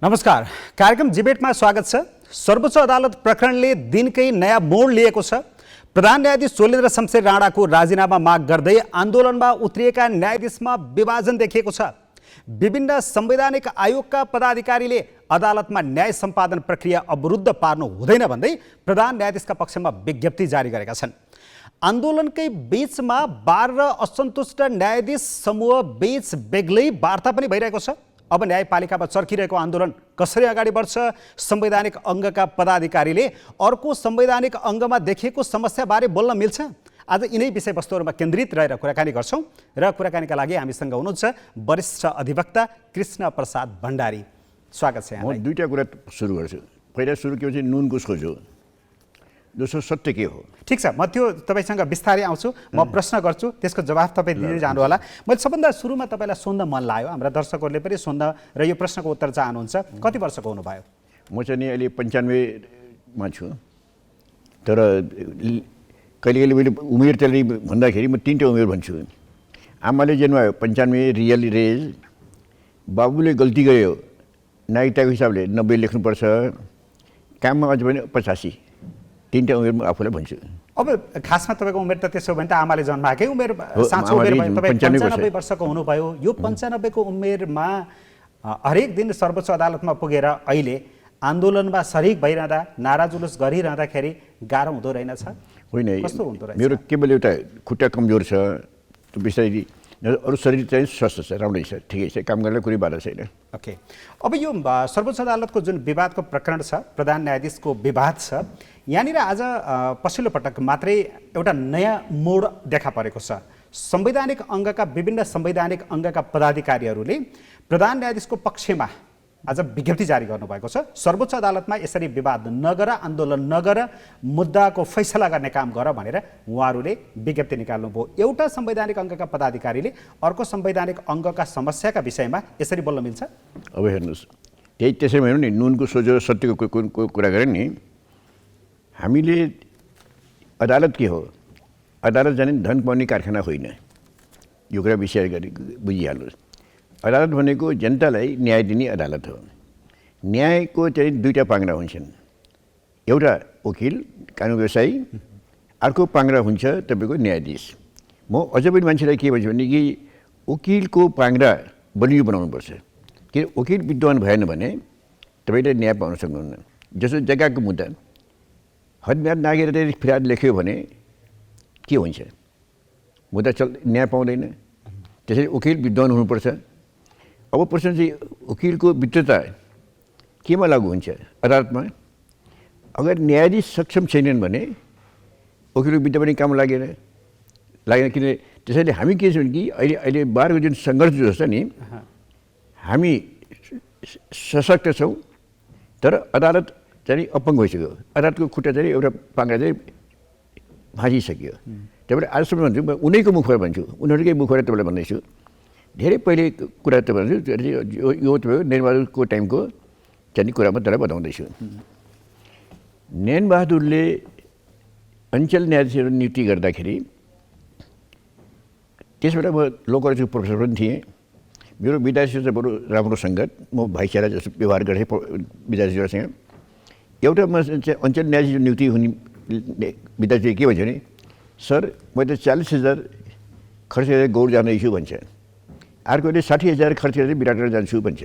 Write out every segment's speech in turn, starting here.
नमस्कार, कार्यक्रम डिबेटमा स्वागत छ। सर्वोच्च अदालत प्रकरणले दिनकै नयाँ मोड लिएको छ। प्रधान न्यायाधीश चोलेन्द्र शमशेर राणाको राजीनामा माग गर्दै आन्दोलनमा उत्रिएका न्यायाधीशमा विभाजन देखिएको छ। विभिन्न संवैधानिक आयोगका पदाधिकारीले अदालतमा न्याय सम्पादन प्रक्रिया अवरुद्ध पार्नु हुँदैन भन्दै प्रधान न्यायाधीशका पक्षमा विज्ञप्ति जारी गरेका छन्। आन्दोलनकै बीचमा बार र असन्तुष्ट न्यायाधीश समूह बीच बेग्लै वार्ता पनि भइरहेको छ। अब न्यायपालिकामा चर्किरहेको आन्दोलन कसरी अगाडि बढ्छ? संवैधानिक अङ्गका पदाधिकारीले अर्को संवैधानिक अङ्गमा देखिएको समस्याबारे बोल्न मिल्छ? आज यिनै विषयवस्तुहरूमा केन्द्रित रहेर कुराकानी गर्छौँ र कुराकानीका लागि हामीसँग हुनुहुन्छ वरिष्ठ अधिवक्ता कृष्ण प्रसाद भण्डारी। स्वागत छ यहाँलाई। म दुईटा कुरा सुरु गर्छु। पहिला सुरु के भन्छ नुनको खोजो, दोस्रो सत्य के हो। ठिक छ, म त्यो तपाईसँग बिस्तारै आउँछु। म प्रश्न गर्छु, त्यसको जवाफ तपाईँ दिँदै जानु होला। मैले सबभन्दा सुरुमा तपाईँलाई सोध्न मन लाग्यो, हाम्रा दर्शकहरूले पनि सोध्न र यो प्रश्नको उत्तर चाहनुहुन्छ। कति वर्षको हुनुभयो? म चाहिँ नि अहिले 95मा छु। तर कहिले कहिले मैले उमेर त्यसले भन्दाखेरि म तीनवटा उमेर भन्छु। आमाले जन्मायो 95 रियल रेज, बाबुले गल्ती गर्यो नागरिकताको हिसाबले 90 लेख्नुपर्छ, काममा अझ पनि 85। तीनवटा उमेर म आफूलाई भन्छु। अब खासमा तपाईँको उमेर त त्यसो भने त आमाले जन्माएकै उमेर, साँचो उमेर भयो। तपाईँ 95 वर्षको हुनुभयो। यो 95 को उमेरमा हरेक दिन सर्वोच्च अदालतमा पुगेर अहिले आन्दोलनमा सरिक भइरहँदा, नारा जुलुस गरिरहँदाखेरि गाह्रो हुँदो रहेनछ? होइन, कस्तो हुँदो रहेछ? मेरो केवल एउटा खुट्टा कमजोर छ, त्यो बिस्तारै अरू शरीर चाहिँ स्वस्थ छ, राम्रै छ, ठिकै छ, काम गर्दा कुनै बाधा छैन। ओके, अब यो सर्वोच्च अदालतको जुन विवादको प्रकरण छ, प्रधान न्यायाधीशको विवाद छ, यहाँनिर आज पछिल्लो पटक मात्रै एउटा नयाँ मोड देखा परेको छ। संवैधानिक अङ्गका विभिन्न संवैधानिक अङ्गका पदाधिकारीहरूले प्रधान न्यायाधीशको पक्षमा आज विज्ञप्ति जारी गर्नुभएको छ। सर्वोच्च अदालतमा यसरी विवाद नगर, आन्दोलन नगर, मुद्दाको फैसला गर्ने काम गर भनेर उहाँहरूले विज्ञप्ति निकाल्नुभयो। एउटा संवैधानिक अङ्गका पदाधिकारीले अर्को संवैधानिक अङ्गका समस्याका विषयमा यसरी बोल्न मिल्छ? अब हेर्नुहोस्, त्यही त्यसै भनौँ नि, नुनको सोझो सत्यको कुरा गऱ्यो नि। हामीले अदालत के हो? अदालत जाने धन पाउने कारखाना होइन। यो कुरा विषय गरी बुझिहाल्नुहोस्। अदालत भनेको जनतालाई न्याय दिने अदालत हो। न्यायको चाहिँ दुईवटा पाङ्ग्रा हुन्छन्। एउटा वकिल, कानुन व्यवसायी, अर्को पाङ्ग्रा हुन्छ तपाईँको न्यायाधीश। म अझ पनि मान्छेलाई के भन्छु भने कि वकिलको पाङ्ग्रा बलियो बनाउनुपर्छ। कि वकिल विद्वान भएन भने तपाईँले न्याय पाउन सक्नुहुन्न। जस्तो जग्गाको मुद्दा हदम्याद नागेर फिर्याद लेख्यो भने के हुन्छ? मुद्दा न्याय पाउँदैन। त्यसरी वकिल विद्वान हुनुपर्छ। अब प्रश्न चाहिँ वकिलको विद्वता केमा लागु हुन्छ? अदालतमा। अगर न्यायाधीश सक्षम छैनन् भने वकिलको विद्या पनि काम लागेन। किन त्यसैले हामी के छौँ कि अहिले बारको जुन सङ्घर्ष जो छ नि, हामी सशक्त छौँ, तर अदालत चाहिँ अपङ्ग भइसक्यो। अदालतको खुट्टा चाहिँ एउटा पाङ्ग्रा चाहिँ भाँचिसक्यो। त्यही भएर आजसम्म भन्छु, म उनीको मुखबाट भन्छु, उनीहरूकै मुखबाट तपाईँलाई भन्दैछु। धेरै पहिले कुरा त भन्छु, यो तपाईँको नयनबहादुरको टाइमको चाहिँ कुरामा त्यसलाई बताउँदैछु। नयनबहादुरले अञ्चल न्यायाधीशहरू नियुक्ति गर्दाखेरि त्यसबाट म लोकलको प्रोफेसर पनि थिएँ। मेरो विद्यार्थीहरू चाहिँ बरु राम्रो सङ्गत, म भाइचारा जस्तो व्यवहार गरेँ विद्यार्थीहरूसँग। एउटा चाहिँ अञ्चल न्यायाधीश नियुक्ति हुने विद्यार्थी के भन्छ भने, सर मैले त 40,000 खर्च गरेर गौर जाँदैछु भन्छ। अर्कोले 60,000 खर्च गरेर विराटनगर जान्छु भन्छ।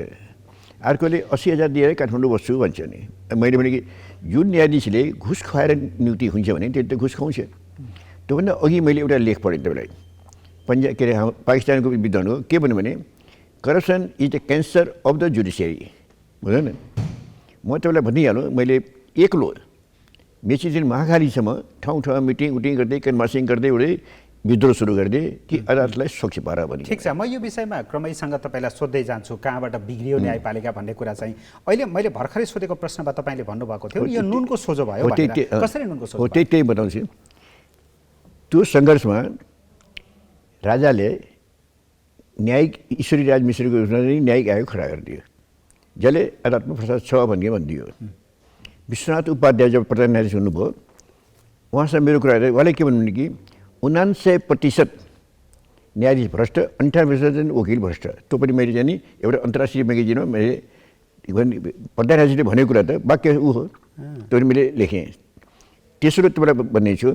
अर्कोले 80,000 दिएर काठमाडौँ बस्छु भन्छ नि। मैले भने कि जुन न्यायाधीशले घुस खुवाएर नियुक्ति हुन्छ भने त्यसले त घुस खुवाउँछ। त्योभन्दा अघि मैले एउटा लेख पढेँ तपाईँलाई, के अरे पाकिस्तानको विद्वान हो। के भन्यो भने, corruption is the cancer of the judiciary. बुझ्दैन? म तपाईँलाई भनिहालौँ, मैले एक्लो मेचीदेखि महाकालीसम्म ठाउँ ठाउँमा मिटिङ गर्दै क्यानभासिङ गर्दै विद्रोह सुरु गरिदिए कि अदालतलाई स्वच्छ पार भने। ठिक छ, म यो विषयमा क्रमैसँग तपाईँलाई सोध्दै जान्छु, कहाँबाट बिग्रियो न्यायपालिका भन्ने कुरा चाहिँ। अहिले मैले भर्खरै सोधेको प्रश्नमा तपाईँले भन्नुभएको थियो यो नुनको सोझो भयो भनेर। कसरी नुनको सोझो? हो, त्यही बताउँछु। त्यो सङ्घर्षमा राजाले न्यायिक ईश्वरी राज मिश्रको न्यायिक आयोग खडा गरिदियो, जसले अदालतमा प्रसाद छ भनिदियो। विश्वनाथ उपाध्याय जब प्रधान न्यायाधीश हुनुभयो, उहाँसँग मेरो कुरा उहाँले के भन्नु कि 99% न्यायाधीश भ्रष्ट, 98% वकिल भ्रष्ट। त्यो पनि मैले चाहिँ नि एउटा अन्तर्राष्ट्रिय म्यागजिनमा मैले प्रधानमन्त्रीले भनेको कुरा त वाक्य ऊ हो, त्यो पनि मैले लेखेँ। तेस्रो तपाईँलाई भन्ने छु,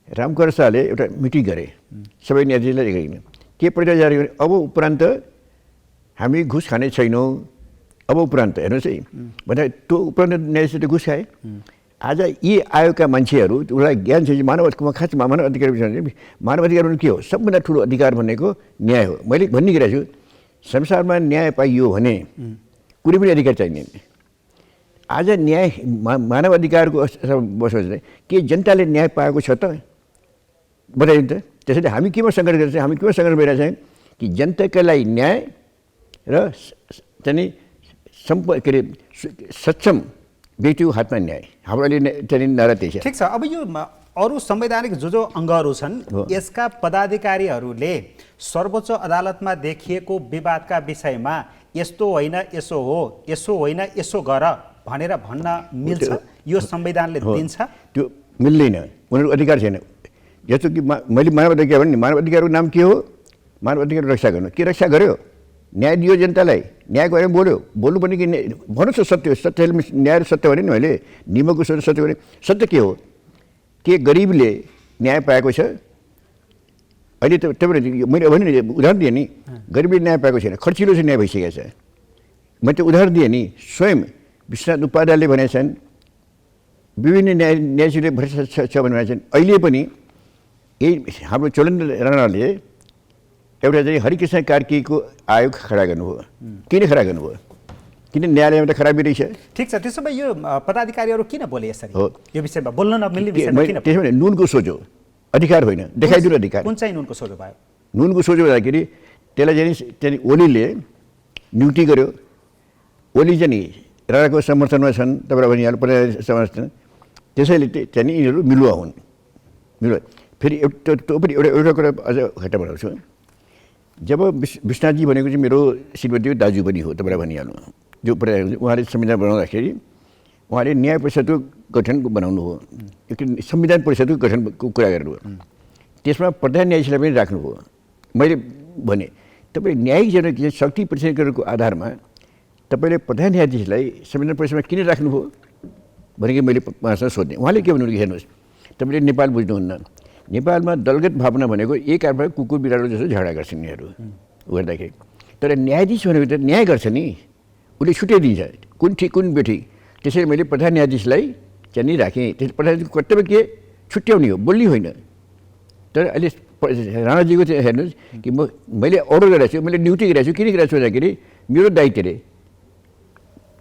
रामकुमार शाहले एउटा मिटिङ गरे सबै न्यायाधीशलाई लिएर, के परिचय जारी गरे, अब उपरान्त हामी घुस खाने छैनौँ, अब उपरान्त हेर्नुहोस् है भन्दा त्यो उपरान्त न्यायाधीशले घुस खाए। आज यी आयोगका मान्छेहरू उसलाई ज्ञान छ, खास मानव अधिकार मानव अधिकार भन्नु के हो, सबभन्दा ठुलो अधिकार भनेको न्याय हो। मैले भन्ने कुरा छु, संसारमा न्याय पाइयो भने कुनै पनि अधिकार चाहिने। आज न्याय मानव अधिकारको बसोस् के जनताले न्याय पाएको छ त बताइदिनु त। त्यसैले हामी केमा सङ्घर्ष गर्छौँ, हामी केमा सङ्घर्ष भइरहेको छौँ कि जनताका लागि न्याय र चाहिँ के अरे सक्षम व्यक्तिको हातमा न्याय, हाम्रो अहिले चाहिँ नारा त्यही छ। ठिक छ, अब यो अरू संवैधानिक जो अङ्गहरू छन् यसका पदाधिकारीहरूले सर्वोच्च अदालतमा देखिएको विवादका विषयमा यस्तो होइन यसो हो, यसो होइन यसो गर भनेर भन्न मिल्छ? यो संविधानले दिन्छ? त्यो मिल्दैन, उनीहरूको अधिकार छैन। जस्तो कि मैले मानव अधिकार भने मानव अधिकारको नाम के हो, मानव अधिकारको रक्षा गर्नु। के रक्षा गर्यो? न्याय दियो जनतालाई, न्याय गरेर बोल्नु पनि कि भन्नुहोस् सत्य, सत्य न्याय र सत्य भने नि मैले नियमको सत्य भने सत्य के हो? के गरिबले न्याय पाएको छ? अहिले त तपाईँले मैले भने नि उदाहरण दिएँ नि, गरिबले न्याय पाएको छैन, खर्चिलो चाहिँ न्याय भइसकेको छ। मैले त्यो उदाहरण दिएँ नि, स्वयं विश्वनाथ उपाध्यायले भनेका छन्, विभिन्न न्यायाधीशले भ्रष्टाचार छ भनेर छन्। अहिले पनि यही हाम्रो चोलेन्द्र राणाले एउटा चाहिँ हरिकृष्ण कार्कीको आयोग खडा गर्नुभयो। किन खडा गर्नुभयो? किन न्यायालयमा त खराबी रहेछ। ठिक छ, त्यसो भए यो पदाधिकारीहरू किन बोले यसरी? यो विषयमा बोल्न नमिल्ने विषयमा किन? त्यसो भने नुनको सोझो अधिकार होइन, देखाइदिनु अधिकार। कुन चाहिँ नुनको सोझो भयो? नुनको सोझो हुँदाखेरि त्यसलाई चाहिँ ओलीले नियुक्ति गर्यो। ओली चाहिँ राणाको समर्थनमा छन्, तपाईँलाई भनिहाल्नु पर्ने समर्थन, त्यसैले चाहिँ यिनीहरू मिलुवा हुन्। मिलुवा फेरि त्यो पनि एउटा कुरा अझ घट्टा बनाउँछु। जब विश्वनाथजी भनेको चाहिँ मेरो श्रीमतीको दाजु पनि हो, तपाईँलाई भनिहाल्नु, जो उहाँले संविधान बनाउँदाखेरि उहाँले न्याय परिषदको गठन बनाउनु हो, संविधान परिषदको गठनको कुरा गर्नुभयो। त्यसमा प्रधान न्यायाधीशलाई पनि राख्नुभयो। मैले भने तपाईँ न्यायिक शक्ति परिषदको आधारमा तपाईँले प्रधान न्यायाधीशलाई संविधान परिषदमा किन राख्नुभयो भनेको मैले उहाँसँग सोधेँ। उहाँले के भन्नुभयो, हेर्नुहोस् तपाईँले नेपाल बुझ्नुहुन्न, नेपालमा दलगत भावना भनेको एक आपसमा कुकुर बिरालो जस्तो झगडा गर्छन् यिनीहरू गर्दाखेरि, तर न्यायाधीश भनेको त न्याय गर्छ नि, उसले छुट्याइदिन्छ कुन ठिक कुन बेठिक। त्यसैले मैले प्रधान न्यायाधीशलाई चाहिँ राखेँ। त्यस प्रधान न्यायाधीशको कर्तव्य के छुट्याउने हो, बोल्ने होइन। तर अहिले राणाजीको चाहिँ हेर्नुहोस् कि मैले अर्डर गरेको छु, मैले ड्युटी गरेको छु, किन गरेको छु भन्दाखेरि मेरो दायित्व रे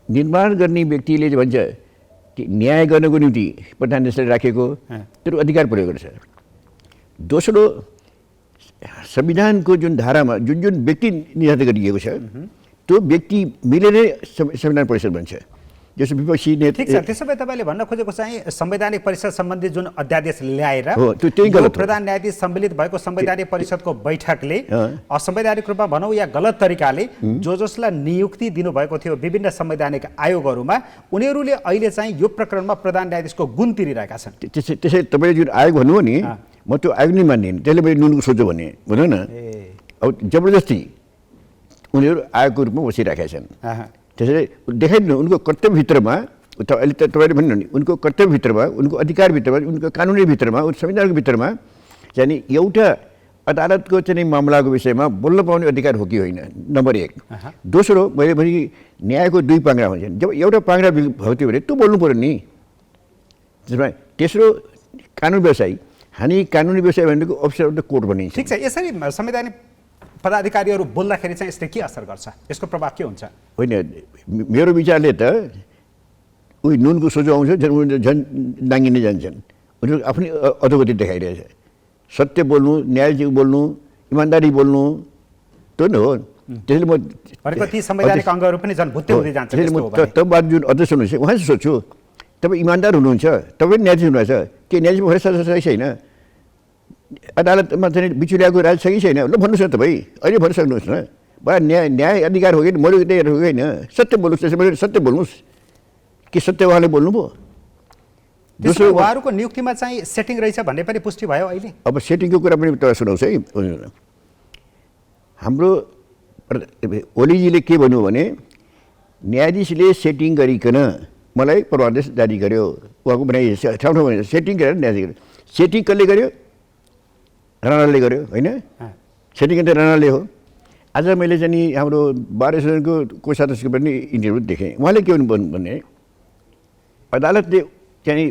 निर्माण गर्ने व्यक्तिले भन्छ कि न्याय गर्नको निम्ति प्रधान न्यायाधीशले राखेको त्यो अधिकार प्रयोग गर्छ। दोस्रो, संविधानको जुन धारामा जुन जुन व्यक्ति निर्धारित गरिएको छ त्यो व्यक्ति मिलेर संविधान परिषद बन्छ। जस्तो विपक्षी नेता। ठिक छ, त्यसो भए तपाईँले भन्न खोजेको चाहिँ संवैधानिक परिषद सम्बन्धी जुन अध्यादेश ल्याएर त्यही गलत हो। प्रधान न्यायाधीश सम्मिलित भएको संवैधानिक परिषदको बैठकले असंवैधानिक रूपमा भनौँ या गलत तरिकाले जसलाई नियुक्ति दिनुभएको थियो विभिन्न संवैधानिक आयोगहरूमा, उनीहरूले अहिले चाहिँ यो प्रकरणमा प्रधान न्यायाधीशको गुण तिरिरहेका छन्। त्यसै तपाईँले जुन आयोग भन्नुभयो नि, म त्यो आयोग नै मान्दिनँ। त्यसले मैले नुनको सोचो भने भनौँ न, अब जबरजस्ती उनीहरू आयोगको रूपमा बसिरहेका छन्। त्यसैले देखाइदिनु उनको कर्तव्यभित्रमा, अहिले त तपाईँले भन्नु नि, उनको कर्तव्यभित्रमा, उनको अधिकारभित्रमा, उनको कानुनी भित्रमा, संविधानको भित्रमा चाहिँ एउटा अदालतको चाहिँ मामलाको विषयमा बोल्न पाउने अधिकार हो कि होइन, नम्बर 1। दोस्रो, मैले भने न्यायको दुई पाङ्ग्रा हुन्छन्। जब एउटा पाङ्ग्रा भइदियो भने त्यो बोल्नु पऱ्यो नि। त्यसमा तेस्रो, कानुन व्यवसायी, हामी कानुनी व्यवसाय भनेको अफिसर अफ द कोर्ट भनिन्छ। ठिक छ, यसरी संवैधानिक पदाधिकारीहरू बोल्दाखेरि चाहिँ यसले के असर गर्छ, यसको प्रभाव के हुन्छ? होइन, मेरो विचारले त उही नुनको सोझो आउँछ, झन् डाङ्गिने जान्छन्। उनीहरू आफ्नै अधोगति देखाइरहेछ। सत्य बोल्नु, न्याय बोल्नु, इमान्दारी बोल्नु, त्यो नै हो। त्यसैले म ती संवैधानिक अङ्गहरू पनि झन् भुत्ते हुँदै जान्छ। त्यसैले म तपाईँबाट जुन अध्यक्ष हुनुहुन्छ उहाँले सोध्छु, तपाईँ इमान्दार हुनुहुन्छ, तपाईँ न्यायाधीश हुनुहुन्छ, के न्यायाधीशमा भरोसा छैन? अदालतमा चाहिँ बिचुलियाको राज छ कि छैन? ल भन्नुहोस् न, तपाईँ अहिले भन्न सक्नुहोस् न। बा न्याय अधिकार हो कि मौलिक अधिकार हो कि होइन? सत्य बोल्नुहोस्। त्यसैले सत्य बोल्नुहोस्। के सत्य उहाँले बोल्नुभयो? दोस्रो, उहाँहरूको नियुक्तिमा चाहिँ सेटिङ रहेछ भन्ने पनि पुष्टि भयो अहिले। अब सेटिङको कुरा पनि तपाईँ सुनाउँछ है। हाम्रो ओलीजीले के भन्नु भने न्यायाधीशले सेटिङ गरिकन मलाई परमादेश जारी गर्यो। उहाँको भनाइ ठाउँ ठाउँ सेटिङ गरेर न्यायाधीश गर्यो। सेटिङ कसले गर्यो? राणाले गर्यो होइन? सेटिङ त राणाले हो। आज मैले चाहिँ नि हाम्रो बार एसोसिएसनको कोषाध्यक्षको पनि इन्टरभ्यू देखेँ। उहाँले के भन्ने अदालतले चाहिँ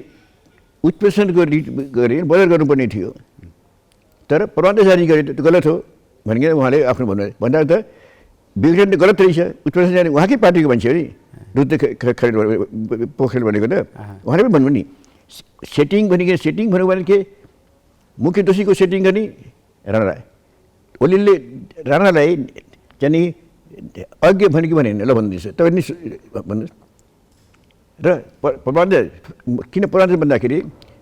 उत्प्रेषणको रिट गरे बदर गर्नुपर्ने थियो, तर परमादेश जारी गर्यो त्यो गलत हो भनिकन उहाँले आफ्नो भन्दा त विघटन त गलत रहेछ। उत्प्रेषण जाने उहाँकै पार्टीको मान्छे हो नि, दुध खरेड पोखरेल भनेको त उहाँले पनि भन्नु नि। सेटिङ भनिकन सेटिङ भनेको भने के मुख्य दोषीको सेटिङ गर्ने राणा। ओलीले राणालाई चाहिँ अज्ञ भनेको भने ल भन्दैछ तपाईँ नि भन्नुहोस्। र परमादेश किन परमादेश भन्दाखेरि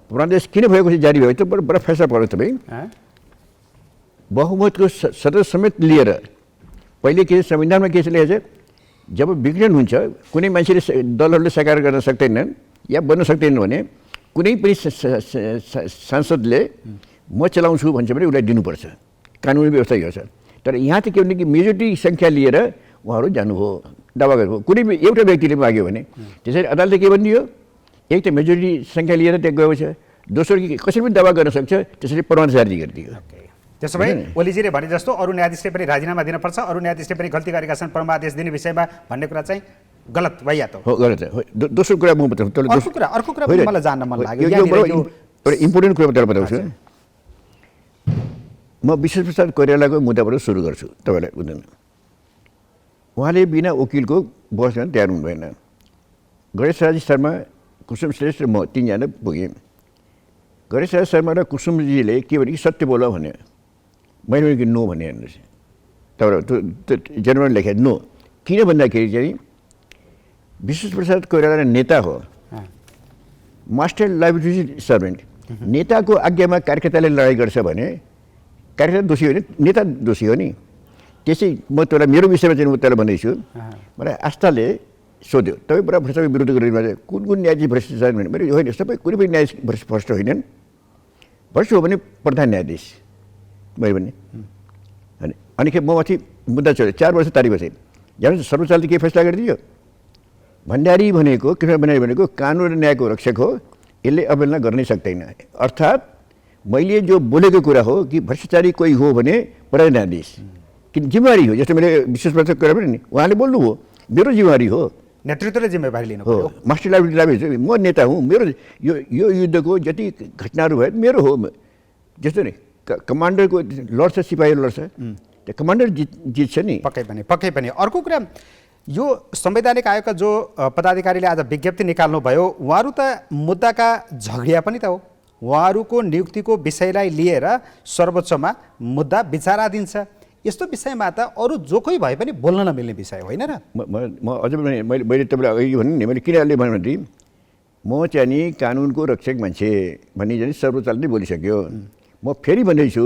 परमादेश किन भएको जारी भयो त बडा फैसला पर्यो तपाईँ बहुमतको सदस्य समेत लिएर। पहिले के संविधानमा के लेखेको छ, जब विघटन हुन्छ कुनै मान्छेले दलहरूले साकार गर्न सक्दैनन् या बन्न सक्दैनन् भने कुनै पनि सांसदले म चलाउँछु भन्छ भने उसलाई दिनुपर्छ, कानुनी व्यवस्था यो छ। तर यहाँ त के भने कि मेजोरिटी सङ्ख्या लिएर उहाँहरू जानुभयो, दावा गर्नुभयो। कुनै एउटा व्यक्तिले माग्यो भने त्यसरी अदालतले के भनिदियो, एक त मेजोरिटी सङ्ख्या लिएर त्यहाँ गएको छ, दोस्रो कि कसरी पनि दावा गर्न सक्छ, त्यसरी परमादेश जारी गरिदियो। त्यसो भए ओलीजीले भने जस्तो अरू न्यायाधीशले पनि राजीनामा दिनुपर्छ, अरू न्यायाधीशले पनि गल्ती गरेका छन् परमादेश दिने विषयमा भन्ने कुरा चाहिँ गलत भइहाल्यो। हो गलत हो। दोस्रो कुरा म बताउँछु। अर्को कुरा पनि मलाई जान्न मन लाग्यो। एउटा इम्पोर्टेन्ट कुरा तपाईँलाई बताउँछु। म विश्वप्रसाद कोइरालाको मुद्दाबाट सुरु गर्छु तपाईँलाई बुझ्दैन। उहाँले बिना वकिलको बहस गर्न तयार हुनु भएन। गणेश राज शर्मा, कुसुम श्रेष्ठ र म तिनजना पुगेँ। गणेश राज शर्मा र कुसुमजीले के भने कि सत्य बोल भने, मैले भने कि नो भने हेर्नुहोस् तपाईँलाई त्यो जनरल लेखेँ नो। किन भन्दाखेरि चाहिँ विश्वप्रसाद कोइराला नेता हो, मास्टर लाइब्रेरी सर्भेन्ट। नेताको आज्ञामा कार्यकर्ताले लडाइँ गर्छ भने कार्यकर्ता दोषी होइन, नेता दोषी हो नि। त्यसै म तँलाई मेरो विषयमा चाहिँ म तँलाई भन्दैछु। मलाई आस्थाले सोध्यो तपाईँ पुरा भ्रष्टाचार विरोध गरिदिनु भएको कुन कुन न्यायाधीश भ्रष्टाचार भने मैले होइन सबै कुनै पनि न्यायाधीश भ्रष्ट होइनन्। भ्रष्ट हो भने प्रधान न्यायाधीश मैले भने अनि के म माथि मुद्दा चल्यो 4 वर्ष तारिक बसेँ। जहाँ सर्वोच्च अदालतले के फैसला गरिदियो, भण्डारी भनेको कृष्ण भण्डारी भनेको कानुन र न्यायको रक्षक हो, यसले अवहेलना गर्नै सक्दैन। अर्थात् मैले जो बोलेको कुरा हो कि भ्रष्टाचारी कोही हो भने प्रधान न्यायाधीश कि जिम्मेवारी हो। जस्तो मैले विश्वप्रसाद कुरा पनि नि उहाँले बोल्नुभयो मेरो जिम्मेवारी हो, नेतृत्वले जिम्मेवारी लिनु हो। मास्टर लाइब्रेरी म नेता हुँ, मेरो यो युद्धको जति घटनाहरू भयो मेरो हो। जस्तो नि कमान्डरको लड्छ, सिपाही लड्छ, त्यो कमान्डर जित्छ नि। पक्कै पनि। अर्को कुरा यो संवैधानिक आयोगका जो पदाधिकारीले आज विज्ञप्ति निकाल्नुभयो उहाँहरू त मुद्दाका झगडिया पनि त हो। उहाँहरूको नियुक्तिको विषयलाई लिएर सर्वोच्चमा मुद्दा विचाराधीन छ। यस्तो विषयमा त अरू जो कोही भए पनि बोल्न नमिल्ने विषय होइन र। म अझ मैले तपाईँलाई अघि भने नि मैले किन अहिले भने म चाहिँ नि कानुनको रक्षक मान्छे भन्ने चाहिँ सर्वोच्च अदालतले बोलिसक्यो। म फेरि भन्दैछु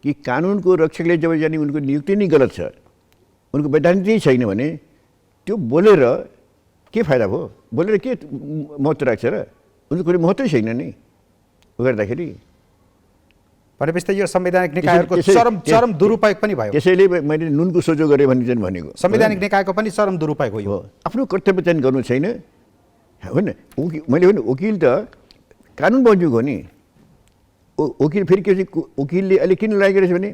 कि कानुनको रक्षकले जब जाने उनको नियुक्ति नै गलत छ, उनको वैधानिक छैन भने त्यो बोलेर के फाइदा भयो? बोलेर के महत्त्व राख्छ र? उनको कुनै महत्त्वै छैन नि गर्दाखेरि। भनेपछि यो संवैधानिक निकायहरूको चरम दुरुपयोग पनि भयो। त्यसैले मैले नुनको सोझो गरेँ भने चाहिँ भनेको संवैधानिक निकायको पनि चरम दुरुपयोग हो। आफ्नो कर्तव्य चाहिँ गर्नु छैन होइन। मैले भने वकिल त कानुन बमोजिम हो नि। वकिल फेरि के वकिलले अहिले किन लागेको रहेछ भने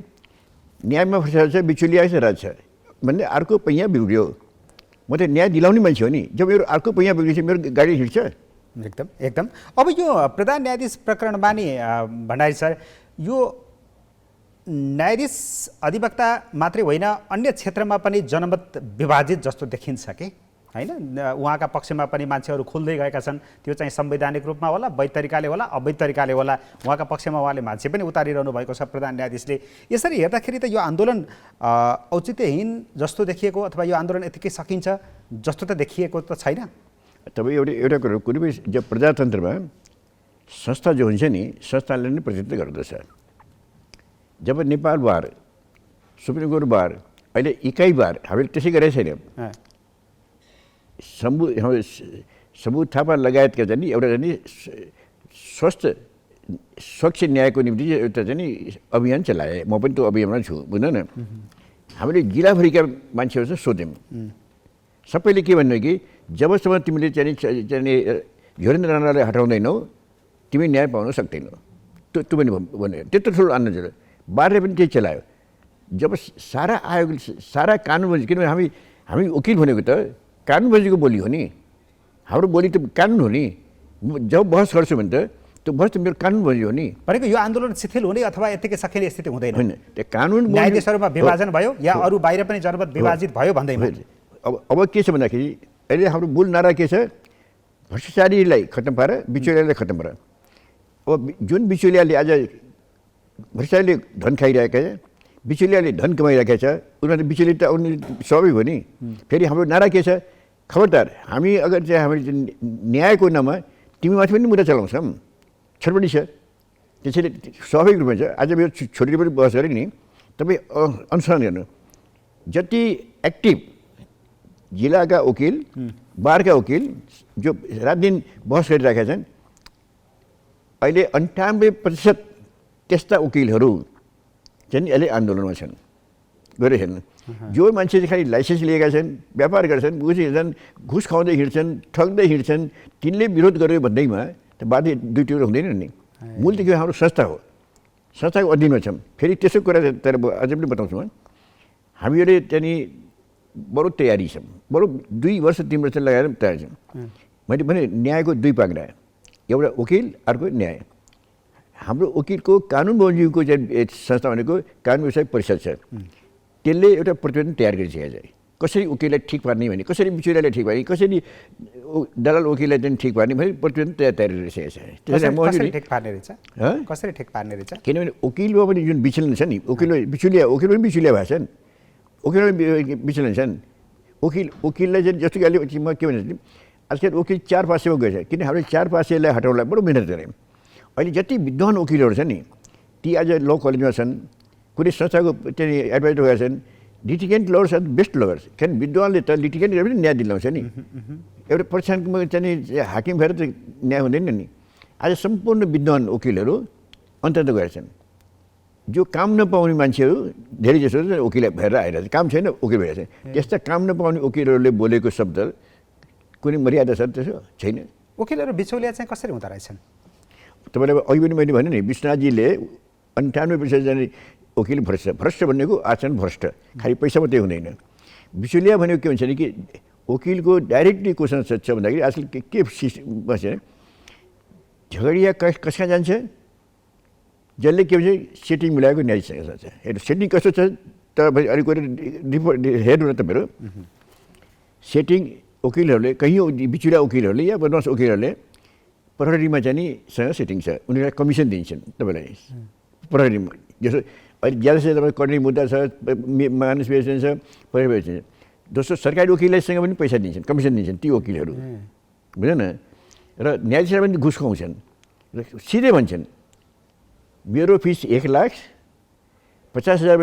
न्यायमा फसाएको छ, बिचुलिया छ, राज छ भन्ने अर्को पैया बिग्रियो। म त न्याय दिलाउने मान्छे हो नि। जब मेरो अर्को पैया बिग्रिन्छ मेरो गाडी हिँड्छ। एकदम। अब यो प्रधान न्यायाधीश प्रकरणमा नि भण्डारी सर, यो न्यायाधीश अधिवक्ता मात्रै होइन अन्य क्षेत्रमा पनि जनमत विभाजित जस्तो देखिन्छ कि होइन। उहाँका पक्षमा पनि मान्छेहरू खुल्दै गएका छन्। त्यो चाहिँ संवैधानिक रूपमा होला, वैध तरिकाले होला, अवैध तरिकाले होला। उहाँका पक्षमा उहाँले मान्छे पनि उतारिरहनु भएको छ प्रधान न्यायाधीशले। यसरी हेर्दाखेरि त यो आन्दोलन औचित्यहीन जस्तो देखिएको अथवा यो आन्दोलन यतिकै सकिन्छ जस्तो त देखिएको त छैन। तपाईँ एउटा कुरा कुनै पनि जब प्रजातन्त्रमा संस्था जो हुन्छ नि संस्थाले नै प्रतिनिधित्व गर्दछ। जब नेपाल बार, सुप्रिम कोर्ट बार, अहिले इकाइ बार हामीले त्यसै गरेको छैन। शम्भु थापा लगायतका चाहिँ एउटा चाहिँ स्वच्छ न्यायको निम्ति एउटा चाहिँ अभियान चलाए। म पनि त्यो अभियानमा छु बुझ्नु न। हामीले जिल्लाभरिका मान्छेहरूसँग सोध्यौँ सबैले के भन्नु कि जबसम्म तिमीले चाहिँ ह्योरेन्द्र राणालाई हटाउँदैनौ तिमी न्याय पाउन सक्दैनौ। त्यो पनि भन्यो। त्यत्रो ठुलो आन्दोलन चल्यो। बाह्रले पनि त्यही चलायो। जब सारा आयोग सारा कानुन बजी, किनभने हामी वकिल भनेको त कानुन बजीको बोली हो नि। हाम्रो बोली त कानुन हो नि। जब बहस गर्छु भने त त्यो बहस त मेरो कानुन बजी हो नि। भनेको यो आन्दोलन शिथिल हुने अथवा यतिकै सकिने स्थिति हुँदैन। होइन, त्यो कानुन न्यायाधीशहरूमा विभाजन भयो या अरू बाहिर पनि जनमत विभाजित भयो भन्दैमा अब के छ भन्दाखेरि अहिले हाम्रो मूल नारा के छ? भ्रष्टाचारीलाई खत्तम पार, बिचौलियालाई खत्तम पार। अब जुन बिचौलियाले आज भ्रष्टाचारीले धन खाइरहेका छ, बिचौलियाले धन कमाइरहेका छ, उनीहरू बिचौलिया त आउने स्वाभाविक हो नि। फेरि हाम्रो नारा के छ? खबरदार, हामी अगर चाहिँ हामी न्यायको नाममा तिमीमाथि पनि मुद्दा चलाउँछौँ, छटपटी छ। त्यसैले स्वाभाविक रूपमा छ। आज मेरो छोरीले पनि बहस गरेँ नि, तपाईँ अनुसरण गर्नु। जति एक्टिभ जिल्लाका वकिल, बारका वकिल जो रात दिन बहस गरिरहेका छन्, अहिले 98% त्यस्ता वकिलहरू चाहिँ अहिले आन्दोलनमा छन्। गएर हेर्नु, जो मान्छे चाहिँ खालि लाइसेन्स लिएका छन्, व्यापार गर्छन्, हिँड्छन्, घुस खुवाउँदै हिँड्छन्, ठग्दै हिँड्छन्, तिनले विरोध गर्यो भन्दैमा त बाध्य दुई टुक्रो हुँदैन नि। मूल त के हाम्रो संस्था हो, संस्थाको अधीनमा छौँ। फेरि त्यसो कुरा तर अझै पनि बताउँछु म, हामीहरूले त्यहाँनिर बरु तयारी छौँ, बरु 2 वर्ष 3 वर्ष लगाएर तयार छौँ। मैले भने न्यायको दुई पाङ्ग्रा, एउटा वकिल, अर्को न्याय। हाम्रो वकिलको कानुन बमोजिमको चाहिँ संस्था भनेको कानुन व्यवसाय परिषद छ। त्यसले एउटा प्रतिवेदन तयार गरिसकेको छ। कसरी वकिललाई ठिक पार्ने भने, कसरी बिचौलियालाई ठिक पार्ने, कसरी दलाल वकिललाई चाहिँ ठिक पार्ने भने प्रतिवेदन तयार गरिसकेको छ। कसरी ठिक पार्ने रहेछ? कसरी ठिक पार्ने रहेछ? किनभने वकिलमा पनि जुन विचलन छ नि, वकिल पनि बिचौलिया भएको छन्, वकिल पनि विचलन छन्। वकिललाई चाहिँ जस्तो कि अहिले म के भन्छु, आजकल वकिल 4 पासेमा गएछ। किन हामीले 4 पासेलाई हटाउनलाई बडो मिहिनेत गऱ्यौँ। अहिले जति विद्वान वकिलहरू छन् नि, ती आज ल कलेजमा छन्, कुनै संस्थाको चाहिँ एडभाइजर भएका छन्। लिटिगेन्ट लयर्स आर बेस्ट लयर्स। किन विद्वानले त लिटिगेन्ट पनि न्याय दिलाउँछ नि। एउटा प्रतिष्ठानमा चाहिँ हाकिम भएर त न्याय हुँदैन नि। आज सम्पूर्ण विद्वान वकिलहरू अन्तर्गत गएका छन्। जो काम नपाउने मान्छेहरू धेरै जसो वकिल भएर आइरहेको छ, काम छैन वकिल भइरहेको छ। त्यस्ता काम नपाउने वकिलहरूले बोलेको शब्द कुनै मर्यादा छ त्यसो छैन। वकिलहरू बिचौलिया चाहिँ कसरी हुँदो रहेछन्? तपाईँलाई अघि पनि मैले भने नि, विश्वनाथजीले 98% जाने वकिल भ्रष्ट भनेको आचरण भ्रष्ट, खालि पैसा मात्रै हुँदैन। बिचौलिया भनेको के भन्छ कि वकिलको डाइरेक्टली क्वेसन छ भन्दाखेरि आजकल के बस्छ, झगडिया कसका जान्छ, जसले के भन्छ सेटिङ मिलाएको न्यायसँग छ। हेर्नु सेटिङ कस्तो छ त अलिक हेर्नु न तपाईँहरू। सेटिङ वकिलहरूले कहीँ बिचौलिया वकिलहरूले या बदमास वकिलहरूले प्रहरीमा चाहिँ नि सँग सेटिङ छ, उनीहरूलाई कमिसन दिन्छन् तपाईँलाई प्रहरीमा। जस्तो अहिले ज्यादा से तपाईँ कट्ने मुद्दा छ, मानिस बेच्ने छ, प्रहरी बेच्ने छ। दोस्रो सरकारी वकिलसँग पनि पैसा दिन्छन्, कमिसन दिन्छन् ती वकिलहरू, बुझ्यो न। र न्यायाधीशलाई पनि घुस खुवाउँछन् र सिधै भन्छन् मेरो फिस 1,50,000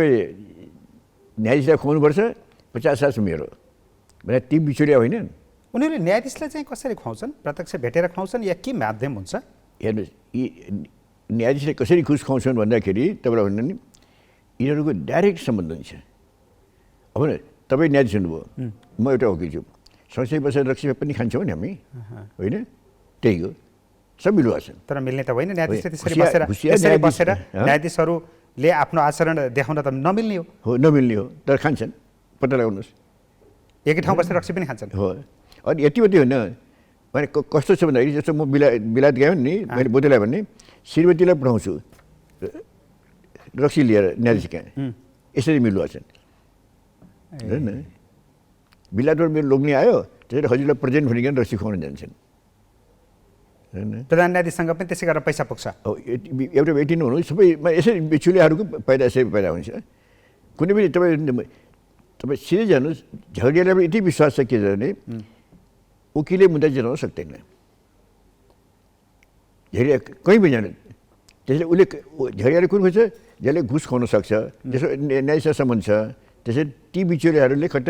न्यायाधीशलाई खुवाउनुपर्छ, 50,000 मेरो भने ती बिचौलिया होइनन्। उनीहरूले न्यायाधीशलाई चाहिँ कसरी खुवाउँछन्? प्रत्यक्ष भेटेर खुवाउँछन् या के माध्यम हुन्छ? हेर्नुहोस्, यी न्यायाधीशले कसरी घुस खुवाउँछन् भन्दाखेरि तपाईँलाई भन्नु नि, यिनीहरूको डाइरेक्ट सम्बन्ध हुन्छ। अब तपाईँ न्यायाधीश हुनुभयो, म एउटा वकिल छु, सँगसँगै बसेर रक्सी पनि खान्छौँ नि हामी, होइन? त्यही हो, सब मिल्नुभएको छ। तर मिल्ने त होइन, न्यायाधीशले त्यसरी बसेर न्यायाधीशहरूले आफ्नो आचरण देखाउन त नमिल्ने हो। नमिल्ने हो, तर खान्छन्, पत्ता लगाउनुहोस्। एकै ठाउँ बसेर रक्सी पनि खान्छन् हो। अनि यति मात्रै होइन, मैले कस्तो छ भन्दाखेरि जस्तो म बिलायत गएँ नि, मैले बोधेलाई भन्ने श्रीमतीलाई पठाउँछु रक्सी लिएर न्यायाधीश कहाँ, यसरी मिल्नुभएको छ। होइन, बिलायतबाट मेरो लोग्ने आयो, त्यसरी हजुरलाई प्रेजेन्ट भनिकन रक्सी खुवाउन जान्छन्। प्रधान न्यायाधीशसँग पनि त्यसै गरेर पैसा पुग्छ। एउटा व्यक्ति नहुनु, सबैमा यसरी बिचौलियाहरूको पैदा यसरी पैदा हुन्छ। कुनै पनि तपाईँ सिधै जानुहोस्, झगडियालाई पनि यति विश्वास छ के भने वकिलले मुद्दा जिताउन सक्दैन, झगडिया कहीँ पनि जानु। त्यसैले उसले झगडियाले कुन खोज्छ, जसले घुस खुवाउन सक्छ, त्यसो न्यायसँग सम्बन्ध छ। त्यसैले ती बिचौलियाहरूले खट्ट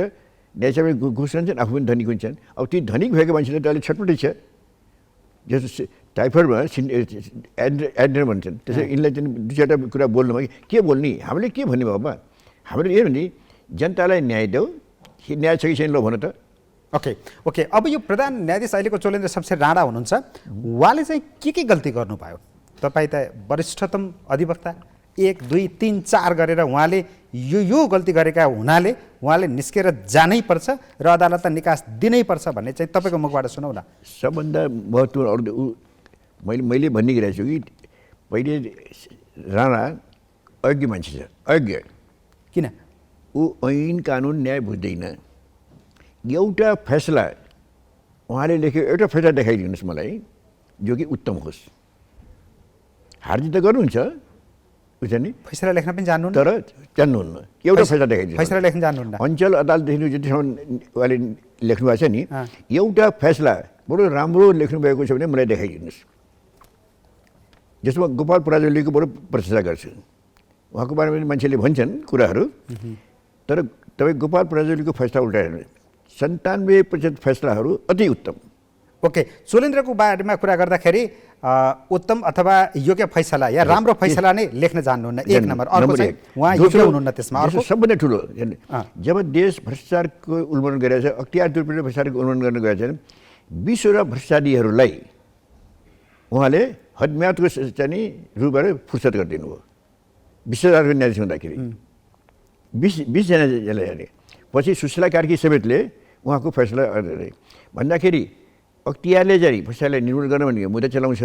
न्यायसँग घुस खान्छन्, आफू पनि धनिक हुन्छन्। अब ती धनिक भएको मान्छेले त अहिले छटपटी छ। जस्तो टाइफाइडमा एड्रेनर भन्छन्, त्यसै यिनलाई चाहिँ 2-4टा कुरा बोल्नुमा के बोल्ने, हामीले के भन्ने बाबा, हामीले यो भने जनतालाई न्याय देऊ, न्याय छ कि छैन ल भन त, ओके ओके अब यो प्रधान न्यायाधीश अहिलेको चोलेन्द्र शमशेर राणा हुनुहुन्छ, उहाँले चाहिँ के गल्ती गर्नुभयो? तपाईँ त वरिष्ठतम अधिवक्ता, 1 2 3 4 गरेर उहाँले यो गल्ती गरेका हुनाले उहाँले निस्केर जानै पर्छ र अदालतलाई निकास दिनै पर्छ भन्ने चाहिँ तपाईँको मुखबाट सुनौ न। सबभन्दा महत्त्वपूर्ण मैले भन्ने गरिरहेको छु कि पहिले राणा अज्ञ मान्छे छ, अज्ञ। किन? ऊ ऐन कानुन न्याय बुझ्दैन। एउटा फैसला उहाँले लेख्यो, एउटा फैसला देखाइदिनुहोस् मलाई जो कि उत्तम होस्। हारजित त गर्नुहुन्छ बुझ्छ नि, फैसला लेख्न पनि जान्नुहुन्न, तर जान्नुहुन्न। एउटा फैसला देखाइदिनु, फैसला लेख्न जान्नुहुन्न। अञ्चल अदालतदेखि जतिसम्म उहाँले लेख्नु भएको छ नि, एउटा फैसला बडो राम्रो लेख्नुभएको छ भने मलाई देखाइदिनुहोस्। जसमा गोपाल पराजुलीको बडो प्रशंसा गर्छु। उहाँको बारेमा मान्छेले भन्छन् कुराहरू, तर तपाईँ गोपाल पराजुलीको फैसला उल्टाएर 97% फैसलाहरू अति उत्तम। ओके, चोलेन्द्रको बारेमा कुरा गर्दाखेरि उत्तम अथवा योग्य फैसला या राम्रो फैसला नै लेख्न जान्नुहुन्न, 1 नम्बर। अर्को चाहिँ उहाँ योग्य हुनुहुन्न। त्यसमा अर्को सबभन्दा ठुलो, जब देश भ्रष्टाचारको उन्मूलन गरेको छ, अख्तियार दुर्पयोग भ्रष्टाचारको उन्मूलन गर्न गएको छ, 20 भ्रष्टाचारीहरूलाई उहाँले हदम्यादको चाहिँ रूपबाट फुर्सद गरिदिनु भयो। 20,000को न्यायाधीश हुँदाखेरि 20 जनाले। पछि सुशीला कार्की समेतले उहाँको फैसला भन्दाखेरि अख्तियारले चाहिँ फैसलालाई निर्मूल गर्न भने मुद्दा चलाउँछ।